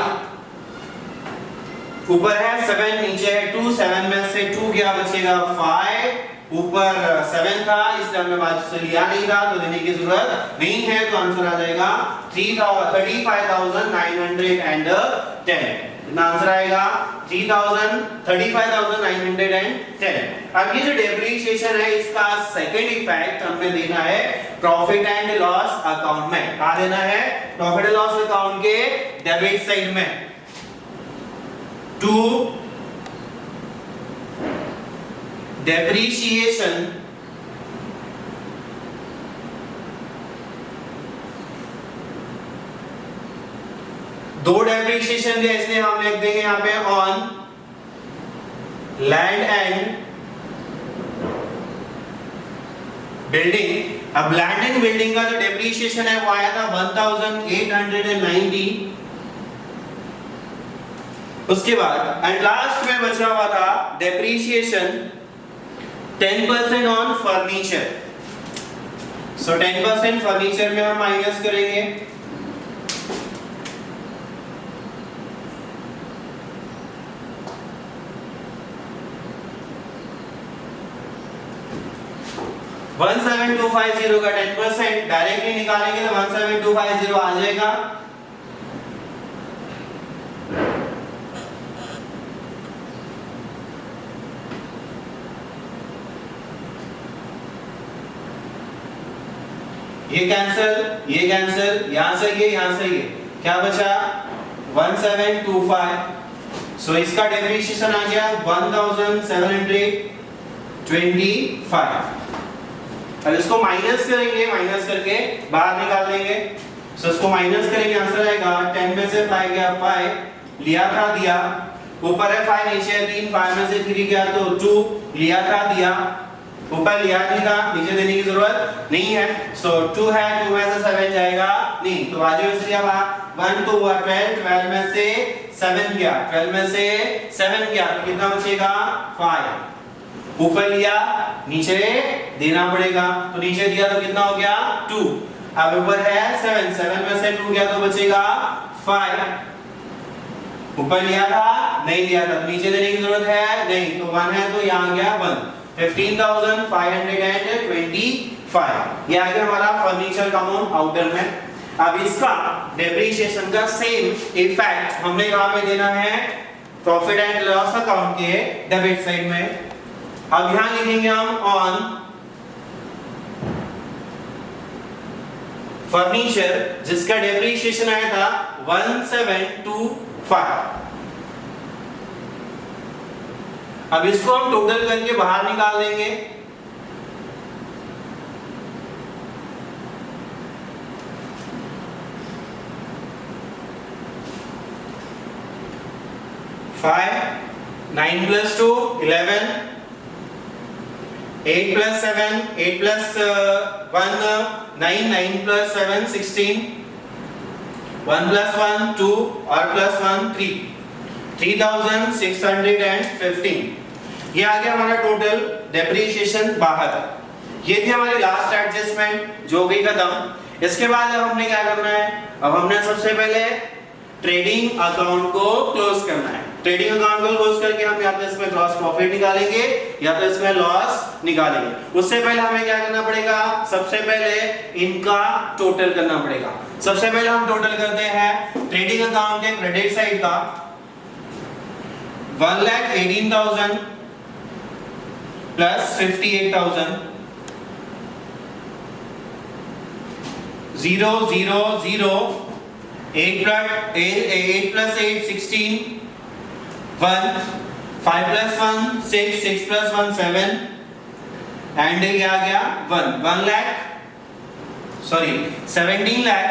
ऊपर है 7 नीचे है 2, 7 में से 2 गया बचेगा 5, ऊपर 7 था इसलिए हमने बाजू से लिया नहीं था तो देने की जरूरत नहीं है, तो आंसर आ जाएगा 35,910। इतना आंसर आएगा 35,910। अब ये जो डेप्रिसिएशन है इसका सेकंड इफेक्ट हमें देना है प्रॉफिट एंड लॉस अकाउंट में। कहां देना है? प्रॉफिट एंड लॉस अकाउंट के डेबिट साइड में। टू depreciation दो डेप्रिसिएशन दिया इसलिए हम लिख देंगे यहां पे ऑन लैंड एंड बिल्डिंग। अब लैंड एंड बिल्डिंग का जो डेप्रिसिएशन है वो आया था 1890। उसके बाद एंड लास्ट में बचा हुआ था depreciation 10% on furniture. So 10% furniture में हम माइनस करेंगे, वन 17250 का 10% डायरेक्टली निकालेंगे तो 17250 आ जाएगा। ये कैंसिल, ये कैंसिल, यहां से ये, यहां से ये, क्या बचा 1725। सो इसका डेप्रिसिएशन आ गया 1725। अब इसको माइनस करेंगे, माइनस करके बाहर निकाल देंगे। सो इसको माइनस करेंगे, आंसर आएगा 10 में से 5 गया 5, लिया था दिया, ऊपर है 5 नीचे है 3, 5 में से 3 गया तो 2, लिया था दिया, ऊपर लिया नहीं था नीचे देने की जरूरत नहीं है। सो 2 है, 2 में से 7 जाएगा नहीं तो बाजू में से लिया 1 तो हुआ 12, 12 में से 7 गया, 12 में से 7 गया तो कितना बचेगा 5, ऊपर लिया नीचे देना पड़ेगा तो नीचे दिया तो कितना हो गया 2, अब ऊपर है 7, 7 में से 2 गया तो बचेगा 5, ऊपर लिया था नहीं लिया था तो नीचे देने की जरूरत है नहीं तो 1 है तो यहाँ गया 1, 15,525। ये आ गया हमारा फर्नीचर का अमाउंट आउटर में। अब इसका डेप्रिसिएशन का सेम इफेक्ट हमने कहां पे देना है? प्रॉफिट एंड लॉस अकाउंट के डेबिट साइड में। अब यहां लिखेंगे हम ऑन फर्नीचर जिसका डेप्रिसिएशन आया था 1725। अब इसको हम टोटल करके बाहर निकाल देंगे। फाइव, 9 + 2 11, 8 + 7 8 + 1 9, 9 + 7 16, 1 + 1 2 और +1 3, 3615। ये आ गया हमारा टोटल डेप्रिसिएशन बाहर। ये थी हमारी लास्ट एडजस्टमेंट जो गई खत्म। इसके बाद अब हमने क्या करना है? अब हमने सबसे पहले ट्रेडिंग अकाउंट को क्लोज करना है। ट्रेडिंग अकाउंट को क्लोज करके हम या तो इसमें ग्रॉस प्रॉफिट निकालेंगे या तो इसमें लॉस निकालेंगे। उससे पहले हमें क्या करना पड़ेगा? सबसे पहले इनका टोटल करना पड़ेगा। सबसे पहले हम टोटल करते हैं ट्रेडिंग अकाउंट के क्रेडिट साइड का 1,18,000 प्लस 58,000 0 0 0 8 + 8 16 1 5 + 1 6 6 + 1 7 एंड ये आ गया 1 लाख 17 लाख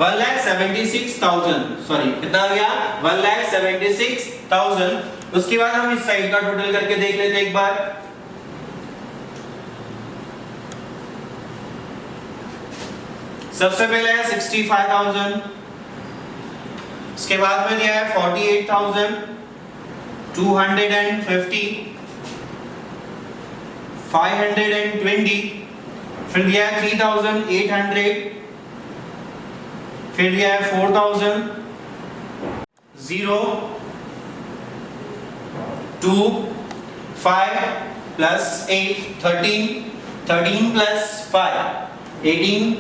1,76,000 कितना आ गया 1,76,000। उसके बाद हम इस साइड का टोटल करके देख लेते हैं एक बार। सबसे पहले है 65,000, इसके बाद में दिया है 48,250, 520, फिर दिया है 3,800, फिर दिया है 4,000, 0, 2, 5 plus 8, 13, 13 plus 5, 18,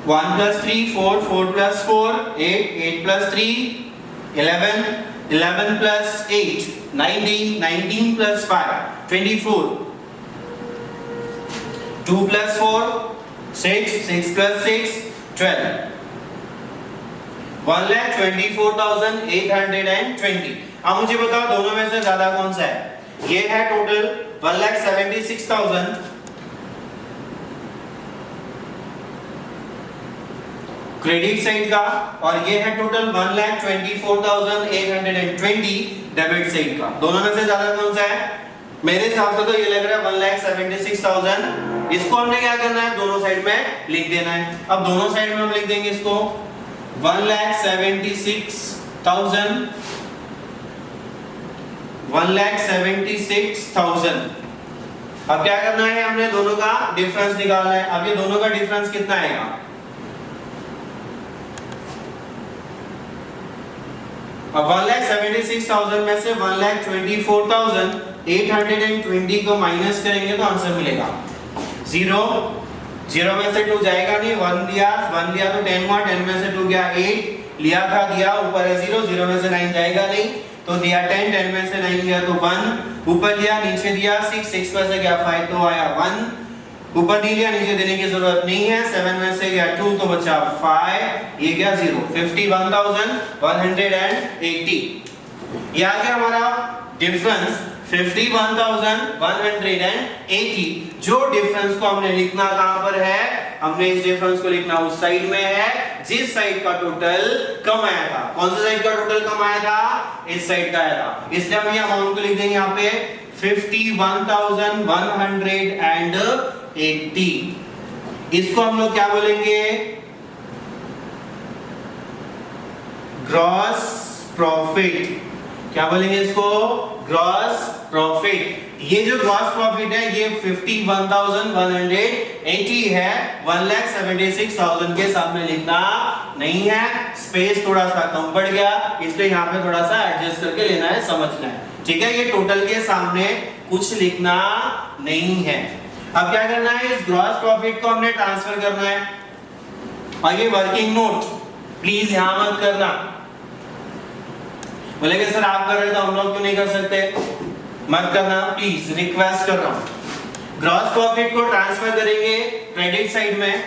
1 plus 3, 4, 4 plus 4, 8, 8 plus 3, 11, 11 plus 8, 19, 19 plus 5, 24, 2 plus 4, 6, 6 plus 6, 12, 1,24,820। अब मुझे बताओ दोनों में से ज्यादा कौन सा है? ये है टोटल 1,76,000 क्रेडिट साइड का, और ये है टोटल 1,24,820 डेबिट साइड का। दोनों में से ज्यादा कौन सा है? मेरे हिसाब से तो ये लग रहा है 1,76,000। इसको हमने क्या करना है, दोनों साइड में लिख देना है। अब दोनों साइड में हम लिख देंगे इसको 1,76,000, 1,76,000। अब क्या करना है, हमने दोनों का डिफरेंस निकालना है। अब ये दोनों का डिफरेंस कितना आएगा? अब 1,76,000 में से 1,24,820 को माइनस करेंगे तो आंसर मिलेगा 0, 0 में से 2 जाएगा नहीं, 1 लिया तो 10 हुआ, 10 में से 2 गया 8, लिया था दिया, ऊपर है 0, 0 में से 9 जाएगा नहीं तो दिया 10, 10 में से 9 गया तो 1, ऊपर लिया नीचे दिया 6, 6 में से गया 5 तो आया 1, ऊपर नहीं लिया नीचे देने की जरूरत नहीं है, 7 में से गया 2 तो बचा 5, ये गया 0, 51,180। ये आ गया हमारा डिफरेंस 51,180। जो डिफरेंस को हमने लिखना कहां पर है? हमने इस डिफरेंस को लिखना उस साइड में है जिस साइड का टोटल कम आया था। कौन सा साइड का टोटल कम आया था? इस साइड का आया था, इसलिए हम ये अमाउंट को लिख देंगे यहाँ पे 51,180। इसको हम लोग क्या बोलेंगे? Gross profit. क्या बोलेंगे इसको? Gross profit. ये जो ग्रॉस प्रॉफिट है ये 51,180 है, 1,76,000 के सामने लिखना नहीं है। स्पेस थोड़ा सा कम पड़ गया, इसलिए यहाँ पे थोड़ा सा एडजस्ट करके लेना है, समझना है, ठीक है। ये टोटल के सामने कुछ लिखना नहीं है। अब क्या करना है, इस ग्रॉस प्रॉफिट को हमने ट्रांसफर करना है। और ये वर्किंग नोट प्लीज यहां मत करना। बोलेंगे सर आप कर रहे तो हम लोग क्यों नहीं कर सकते? मत करना प्लीज, रिक्वेस्ट कर रहा हूं। ग्रॉस प्रॉफिट को ट्रांसफर करेंगे क्रेडिट साइड में,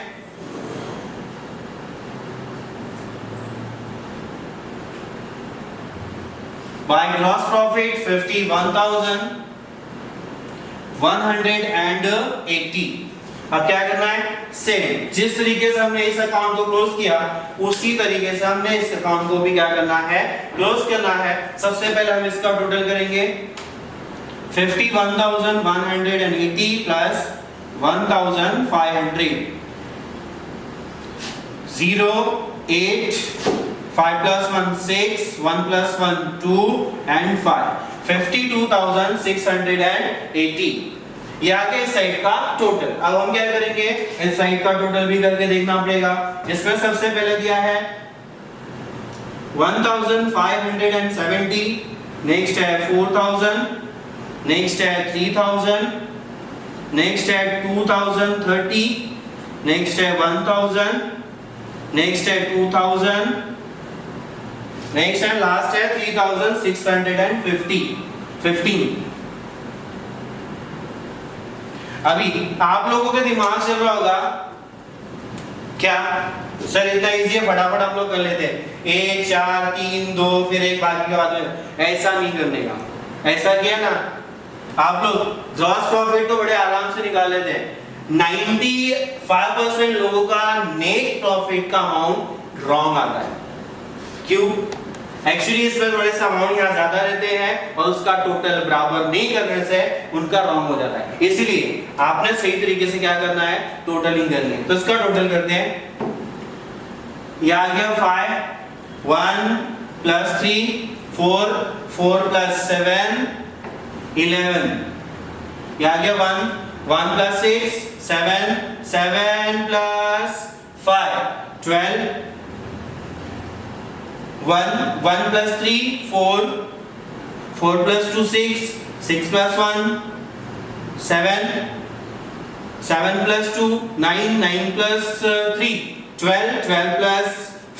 बाय ग्रॉस प्रॉफिट 51,180। अब क्या करना है, सेम जिस तरीके से हमने इस अकाउंट को क्लोज किया उसी तरीके से हमने इस अकाउंट को भी क्या करना है, क्लोज करना है। सबसे पहले हम इसका टोटल करेंगे 51,180 प्लस 1,500, 0, 8, 5 plus 1 6, 1 plus 1 2 and 5, 52,680। ये आगे इस साइड का टोटल। अब हम क्या करेंगे, इस साइड का टोटल भी करके देखना पड़ेगा। इसमें सबसे पहले दिया है 1,570, नेक्स्ट है 4,000, नेक्स्ट है 3,000, नेक्स्ट है 2,030, नेक्स्ट है 1,000, नेक्स्ट है 2,000, नेक्स्ट एंड लास्ट है 3,615। अभी आप लोगों के दिमाग चल रहा होगा क्या सर इतना इजी है, फटाफट हम लोग कर लेते हैं, 1 4 3 2 फिर एक बाकी के बाद में। ऐसा नहीं करने का, ऐसा किया ना आप लोग ग्रॉस प्रॉफिट तो बड़े आराम से निकाल लेते हैं। 95% लोगों का नेट प्रॉफिट का अमाउंट रॉन्ग आता है। क्यों? एक्चुअली इसमें थोड़े से अमाउंट यहाँ ज्यादा रहते हैं और उसका टोटल बराबर नहीं करने से उनका रॉन्ग हो जाता है, इसलिए आपने सही तरीके से क्या करना है, टोटलिंग करनी है। तो इसका टोटल करते हैं, ये आ गया 5, 1 + 3 4, 4 + 7 11, ये आ गया 1, 1 + 6 7, 7 + 5 12, 1 + 3 4, 4 + 2 6, 6 + 1 7, 7 + 2 9, 9 + 3 12, 12 +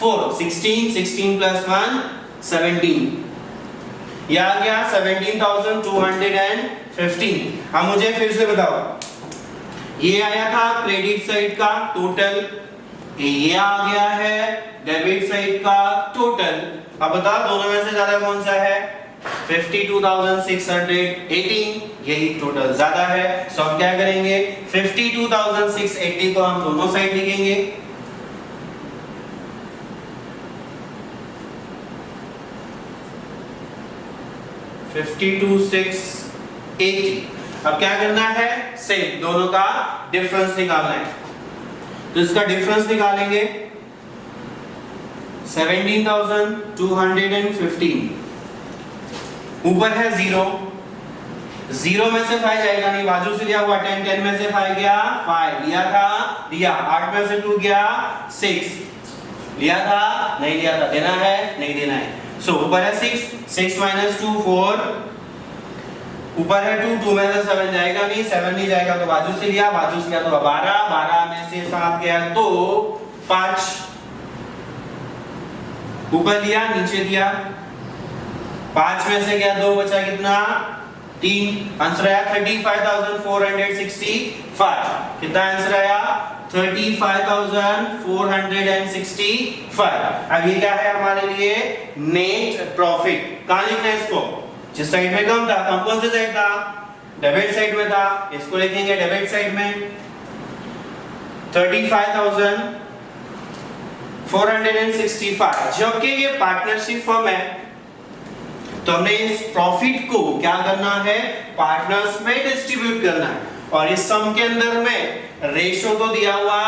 4 16, 16 + 1 17, ये आ गया 17,215। अब मुझे फिर से बताओ, ये आया था क्रेडिट साइड का टोटल, ये आ गया है डेबिट साइड का टोटल। अब बता दोनों में से ज्यादा कौन सा है, 52,618, यही टोटल ज्यादा है। सो अब क्या करेंगे, 52,680 को हम दोनों साइड लिखेंगे, अब क्या करना है, सेम दोनों का डिफरेंस निकालना है। तो इसका डिफरेंस निकालेंगे 17,215, ऊपर है 0, 0 में से 5 जाएगा नहीं, बाजू से लिया हुआ 10, 10 में से 5 गया 5, लिया था दिया, 8 में से 2 गया 6, लिया था नहीं लिया था, देना है नहीं देना है। सो ऊपर है 6, 6 - 2 4, ऊपर है 2, 2 में से 7 जाएगा नहीं, 7 नहीं जाएगा तो बाजू से लिया, बाजू से लिया तो 12, 12 में से 7 गया तो 5, ऊपर लिया नीचे दिया, 5 में से गया 2, बचा कितना 3, आंसर आया 35,465। कितना आंसर आया, 35,465। अब ये क्या है हमारे लिए, नेट प्रॉफिट। कहां लिखना है इसको, जिस साइड में कम था, कम कौन से साइड था, डेबिट साइड में था, इसको लिखेंगे डेबिट साइड में 35,465। जबकि ये पार्टनरशिप फर्म है तो हमने इस प्रॉफिट को क्या करना है, पार्टनर्स में डिस्ट्रीब्यूट करना है। और इस सम के अंदर में रेशो तो दिया हुआ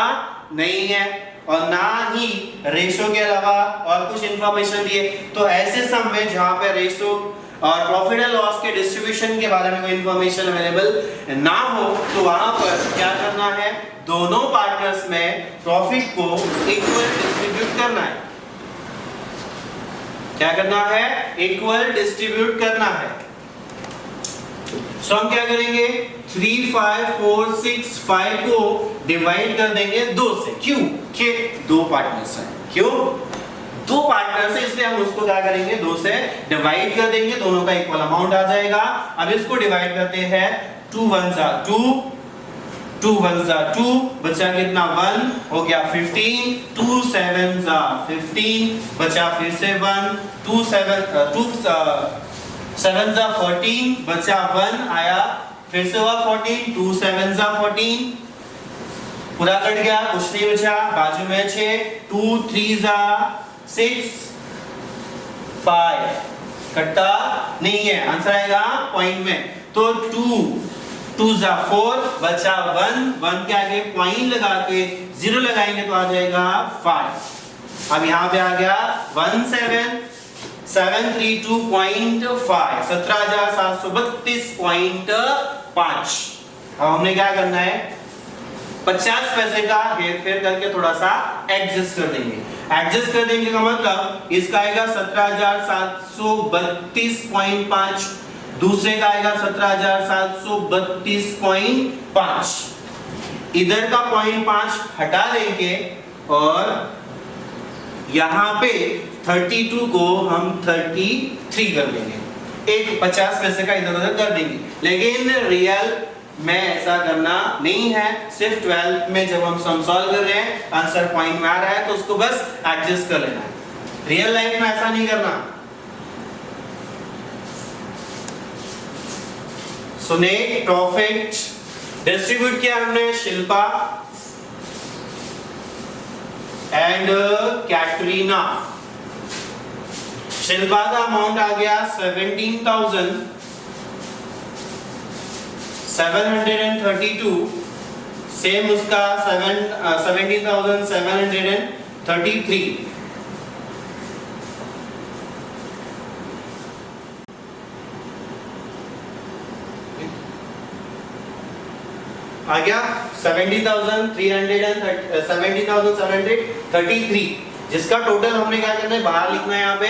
नहीं है और ना ही रेशो के अलावा और कुछ इंफॉर्मेशन दिए। तो ऐसे सम में जहां पे रेशो और प्रॉफिट एंड लॉस के डिस्ट्रीब्यूशन के बारे में कोई इंफॉर्मेशन अवेलेबल ना हो तो वहां पर क्या करना है, दोनों पार्टनर्स में प्रॉफिट को इक्वल डिस्ट्रीब्यूट करना है। क्या करना है, इक्वल डिस्ट्रीब्यूट करना है। सो हम क्या करेंगे, 3 5 4 6 5 को डिवाइड कर देंगे 2 से। क्यों, कि दो पार्टनर्स हैं, क्यों दो पार्टनर्स है, इसलिए हम उसको क्या करेंगे, 2 से डिवाइड कर देंगे, दोनों का इक्वल अमाउंट आ जाएगा। अब इसको डिवाइड करते हैं, 2 1 2, 2 1 2, बचा कितना 1, हो गया 15, 2 7 15, बचा फिर से 1, 2 7 14, बचा 1 आया, फिर से हुआ 14, 2 7 14, पूरा कट गया, कुछ नहीं बचा, बाजू में 6, 2 3 6 5, कटता नहीं है, आंसर आएगा पॉइंट में। तो 2 2 4, बचा 1, 1 के आगे पॉइंट लगा के 0 लगाएंगे तो आ जाएगा 5। अब यहाँ पे आ गया 17732.5, 17,732.5। अब हमने क्या करना है, 50 पैसे का हेर फेर करके थोड़ा सा एडजस्ट कर देंगे। एडजस्ट कर देंगे का मतलब इसका आएगा 17,732.5, दूसरे का आएगा 17,732.5। इधर का 0.5 हटा देंगे और यहाँ पे 32 को हम 33 कर देंगे, एक 50 पैसे का इधर उधर कर देंगे। लेकिन रियल में ऐसा करना नहीं है, सिर्फ 12 में जब हम सम सॉल्व कर रहे हैं आंसर पॉइंट में आ रहा है तो उसको बस एडजस्ट कर लेना है। रियल लाइफ में ऐसा नहीं करना। सो नेट प्रॉफिट डिस्ट्रीब्यूट किया हमने शिल्पा एंड कैटरीना। शिल्पा का अमाउंट आ गया 17,732, सेम उसका 17,733। आ गया 17,733, जिसका टोटल हमने क्या करना है, बाहर लिखना है यहाँ पे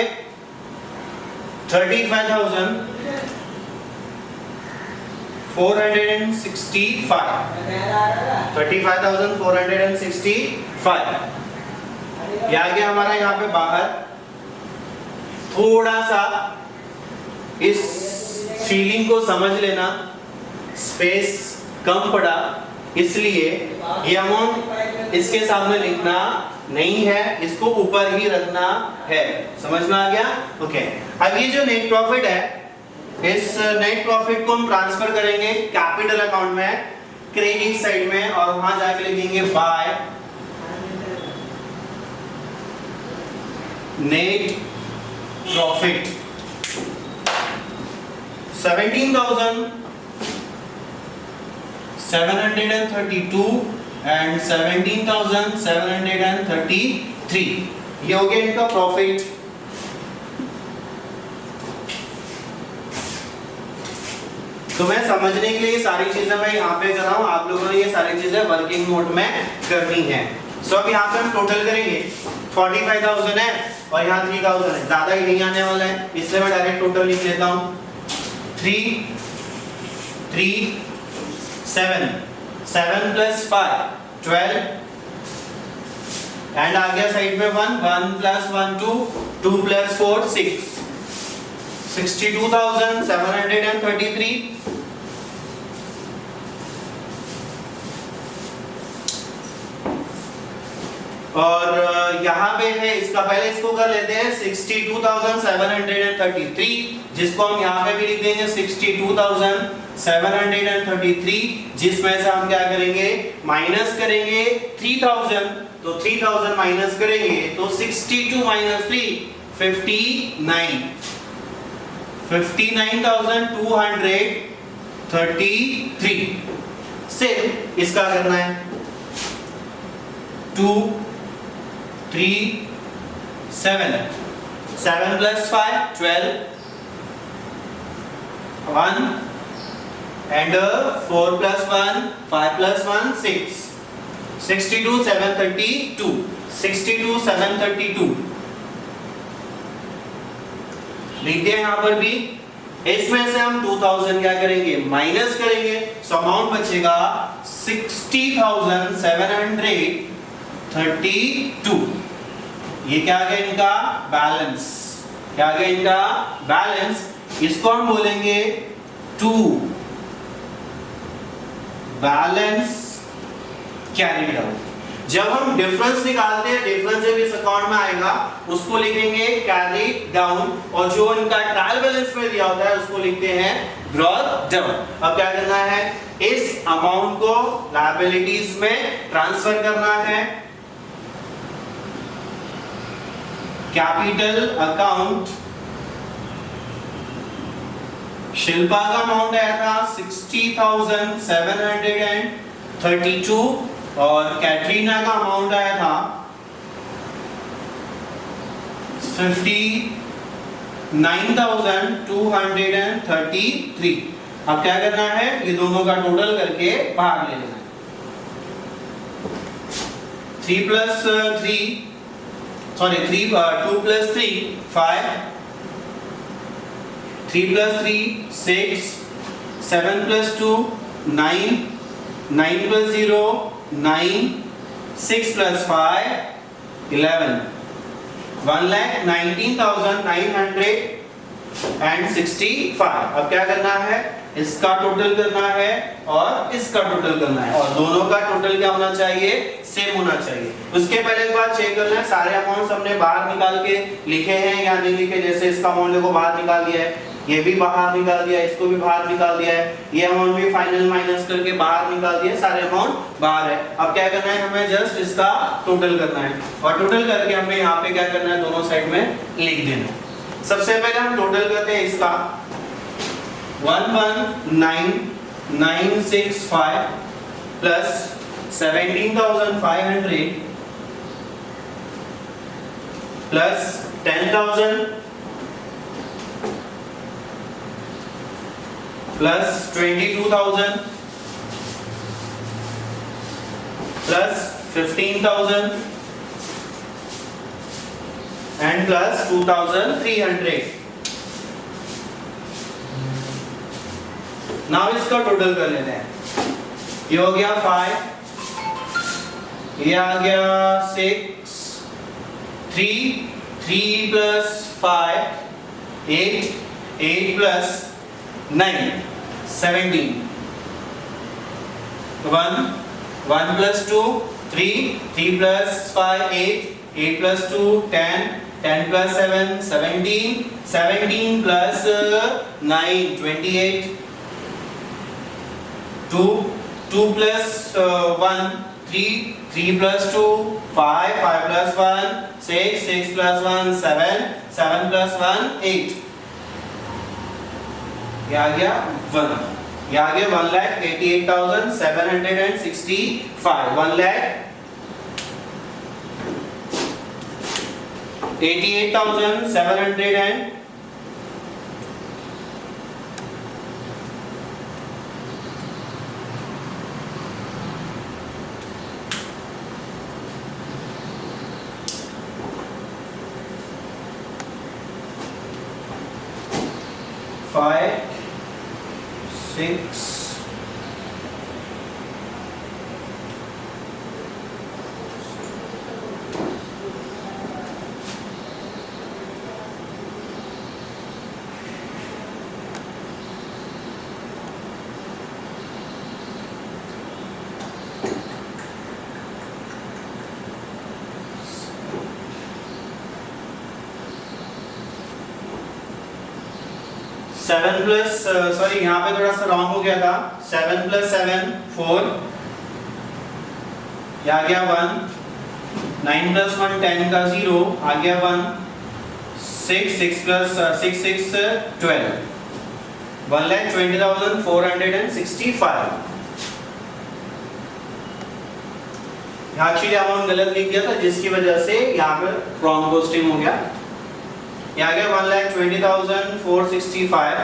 35,465। ये आ गया हमारा यहाँ पे बाहर। थोड़ा सा इस फीलिंग को समझ लेना, स्पेस कम पड़ा इसलिए ये अमाउंट इसके सामने लिखना नहीं है, इसको ऊपर ही रखना है। समझ में आ गया? ओके। अब ये जो नेट प्रॉफिट है, इस नेट प्रॉफिट को हम ट्रांसफर करेंगे कैपिटल अकाउंट में, क्रेडिट साइड में, और वहां जाके लिखेंगे बाय नेट प्रॉफिट 17,732 एंड 17,733, ये हो गया इनका प्रॉफिट। तो मैं समझने के लिए ये सारी चीजें मैं यहाँ पे कर रहा हूँ, आप लोगों ने ये सारी चीजें वर्किंग मोड में करनी है। सो अब यहाँ पे हम टोटल करेंगे, 45,000 है और यहाँ 3,000 है, ज्यादा ही नहीं आने वाला है, इसलिए मैं डायरेक्ट टोटल लिख लेता हूँ। 3 3 7 7 प्लस 5 12 एंड आ गया साइड में 1 1 प्लस 1 2 2 प्लस 4 6 62,733। और यहाँ पे है, इसका पहले इसको कर लेते हैं 62,733, जिसको हम यहाँ पे भी लिख देंगे 62,733, जिसमें से हम क्या करेंगे, माइनस करेंगे 3,000, तो 3,000 माइनस करेंगे तो 62 माइनस 3 59, 59,233। सिर्फ इसका करना है 2 3 7 7 plus 5 12 1 and 4 plus 1 5 plus 1 6 62,732 62,732 लिख दिया यहाँ पर भी। इसमें से हम 2,000 क्या करेंगे, माइनस करेंगे, सो अमाउंट बचेगा 60,732। ये क्या आ गया इनका बैलेंस, क्या आ गया इनका बैलेंस, इसको हम बोलेंगे 2 बैलेंस कैरीड आउट। जब हम डिफरेंस निकालते हैं, डिफरेंस जब इस अकाउंट में आएगा उसको लिखेंगे कैरी डाउन, और जो इनका ट्रायल बैलेंस में दिया होता है उसको लिखते हैं ब्रॉट डाउन। अब क्या करना है, इस अमाउंट को लायबिलिटीज में ट्रांसफर करना है कैपिटल अकाउंट। शिल्पा का अमाउंट आया था 60,732 और कैटरीना का अमाउंट आया था 59,233। अब क्या करना है, ये दोनों का टोटल करके बाहर ले लेना है। 2 plus 3 5 3 plus 3 6 7 plus 2 9 9 plus 0 9 6 plus 5 11 1,19,965। अब क्या करना है, इसका टोटल करना है और इसका टोटल करना है, और दोनों का टोटल क्या होना चाहिए, सेम होना चाहिए। उसके पहले एक बार चेक करना है सारे अमाउंट्स हमने बाहर निकाल के लिखे हैं या नहीं लिखे। जैसे इसका अमाउंट देखो बाहर निकाल दिया है, ये भी बाहर निकाल दिया है, इसको भी बाहर निकाल दिया है, ये अमाउंट भी फाइनल माइनस करके बाहर निकाल दिया, सारे अमाउंट बाहर है। अब क्या करना है, हमें जस्ट इसका टोटल करना है, और टोटल करके हमें यहाँ पे क्या करना है, दोनों साइड में लिख देना है। सबसे पहले हम टोटल करते हैं इसका 119,965 plus 17,500 plus 10,000 plus 22,000 plus 15,000 and plus 2,300. Now इसका टोटल कर लेते हैं। ये हो गया 5, ये आ गया 6, 3 plus 5, 8 plus 9, 17, 1 plus 2, 3 plus 5, 8 plus 2, 10 plus 7, 17 plus 9, 28, 2 plus 1, 3 plus 2, 5 plus 1, 6 plus 1, 7 plus 1, 8. ये आ गया 1, ये आ गया 1,88,765, 1,88,700 5, 6, 7 plus सॉरी यहाँ पे थोड़ा सा रॉन्ग हो गया था। 7 plus 7 4, ये आ गया 1, 9 plus 1 10 का 0 आ गया 1, 6 plus 6 12, 1,20,465। यहाँ एक्चुअली अमाउंट गलत लिख दिया था जिसकी वजह से यहाँ पे रॉन्ग पोस्टिंग हो गया। ये आ गया 1,20,465,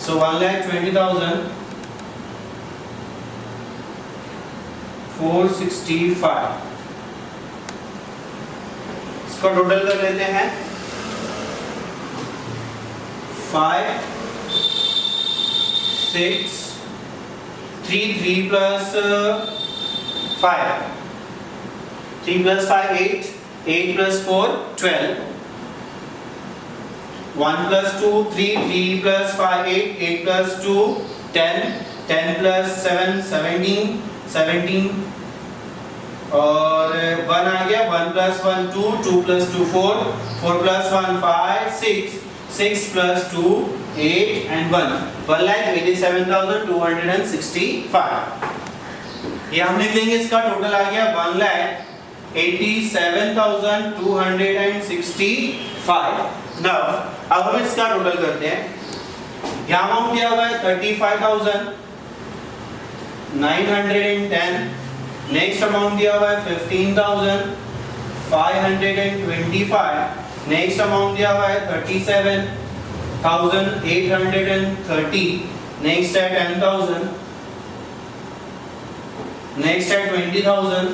so 1,20,465 इसका टोटल कर लेते हैं। 5, 6, 3 plus 5, 3 plus 5 8 plus 4 12, 1 plus 2 3 plus 5 8 plus 2 10 plus 7 17 और 1 आ गया 1 plus 1 2 plus 2 4 plus 1 5 6 plus 2 8 and 1, 1,87,265। ये हम लिख देंगे। इसका टोटल आ गया 1,87,265। Now अब हम इसका टोटल करते हैं। यहाँ अमाउंट दिया हुआ है 35,910, नेक्स्ट अमाउंट दिया हुआ है 15,525, नेक्स्ट अमाउंट दिया हुआ है 37,830, नेक्स्ट है 10,000, नेक्स्ट है 20,000,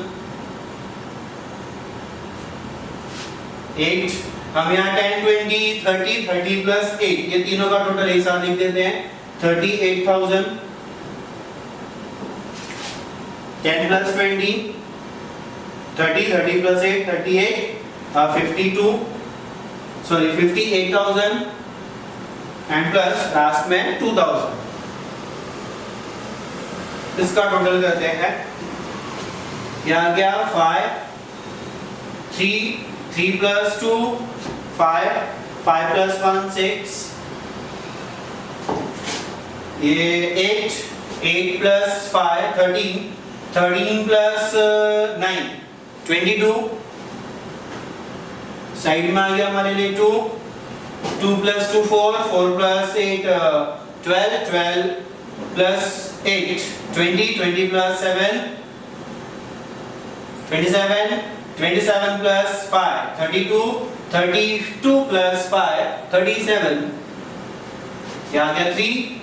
8, हम यहाँ 10 20 30 प्लस 8 ये तीनों का टोटल एक साथ लिख देते हैं 38,000, 10 plus 20 30 plus 8 38, 52 sorry 58,000 and plus last में 2,000। इसका टोटल करते हैं। यहाँ आ गया 5 3 plus 2 5 plus 1 6, ये 8 plus 5 13 plus 9 22, साइड में आ गया हमारे लिए 2 2 plus 2 4, 4 plus 8 12, 12 plus 8 20, 20 plus 7 27, 27 plus 5 32, 32 plus 5 37, क्या आ गया 3,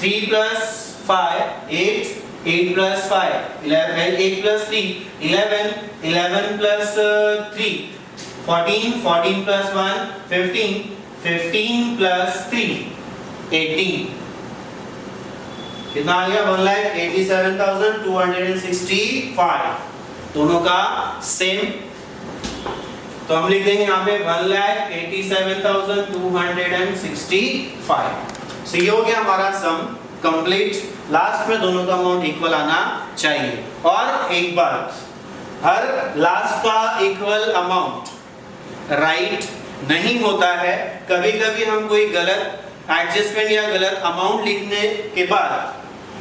3 plus 5 8, 8 plus 5 11, 8 plus 3 11, 11 plus 3 14, 14 plus 1 15, 15 plus 3 18, कितना आ गया 1,87,265, दोनों का सेम। तो हम लिख देंगे यहाँ पे 1,87,265। सो ये हो गया हमारा सम कंप्लीट। लास्ट में दोनों का अमाउंट इक्वल आना चाहिए। और एक बात, हर लास्ट का इक्वल अमाउंट राइट नहीं होता है। कभी कभी हम कोई गलत एडजस्टमेंट या गलत अमाउंट लिखने के बाद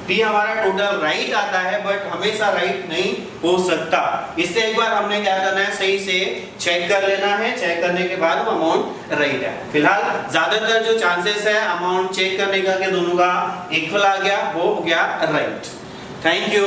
भी हमारा टोटल राइट आता है, बट हमेशा राइट नहीं हो सकता। इसलिए एक बार हमने क्या करना है, सही से चेक कर लेना है। चेक करने के बाद वो अमाउंट राइट है। फिलहाल ज्यादातर जो चांसेस है अमाउंट चेक करने का कि दोनों का इक्वल आ गया, वो हो गया राइट। Thank you.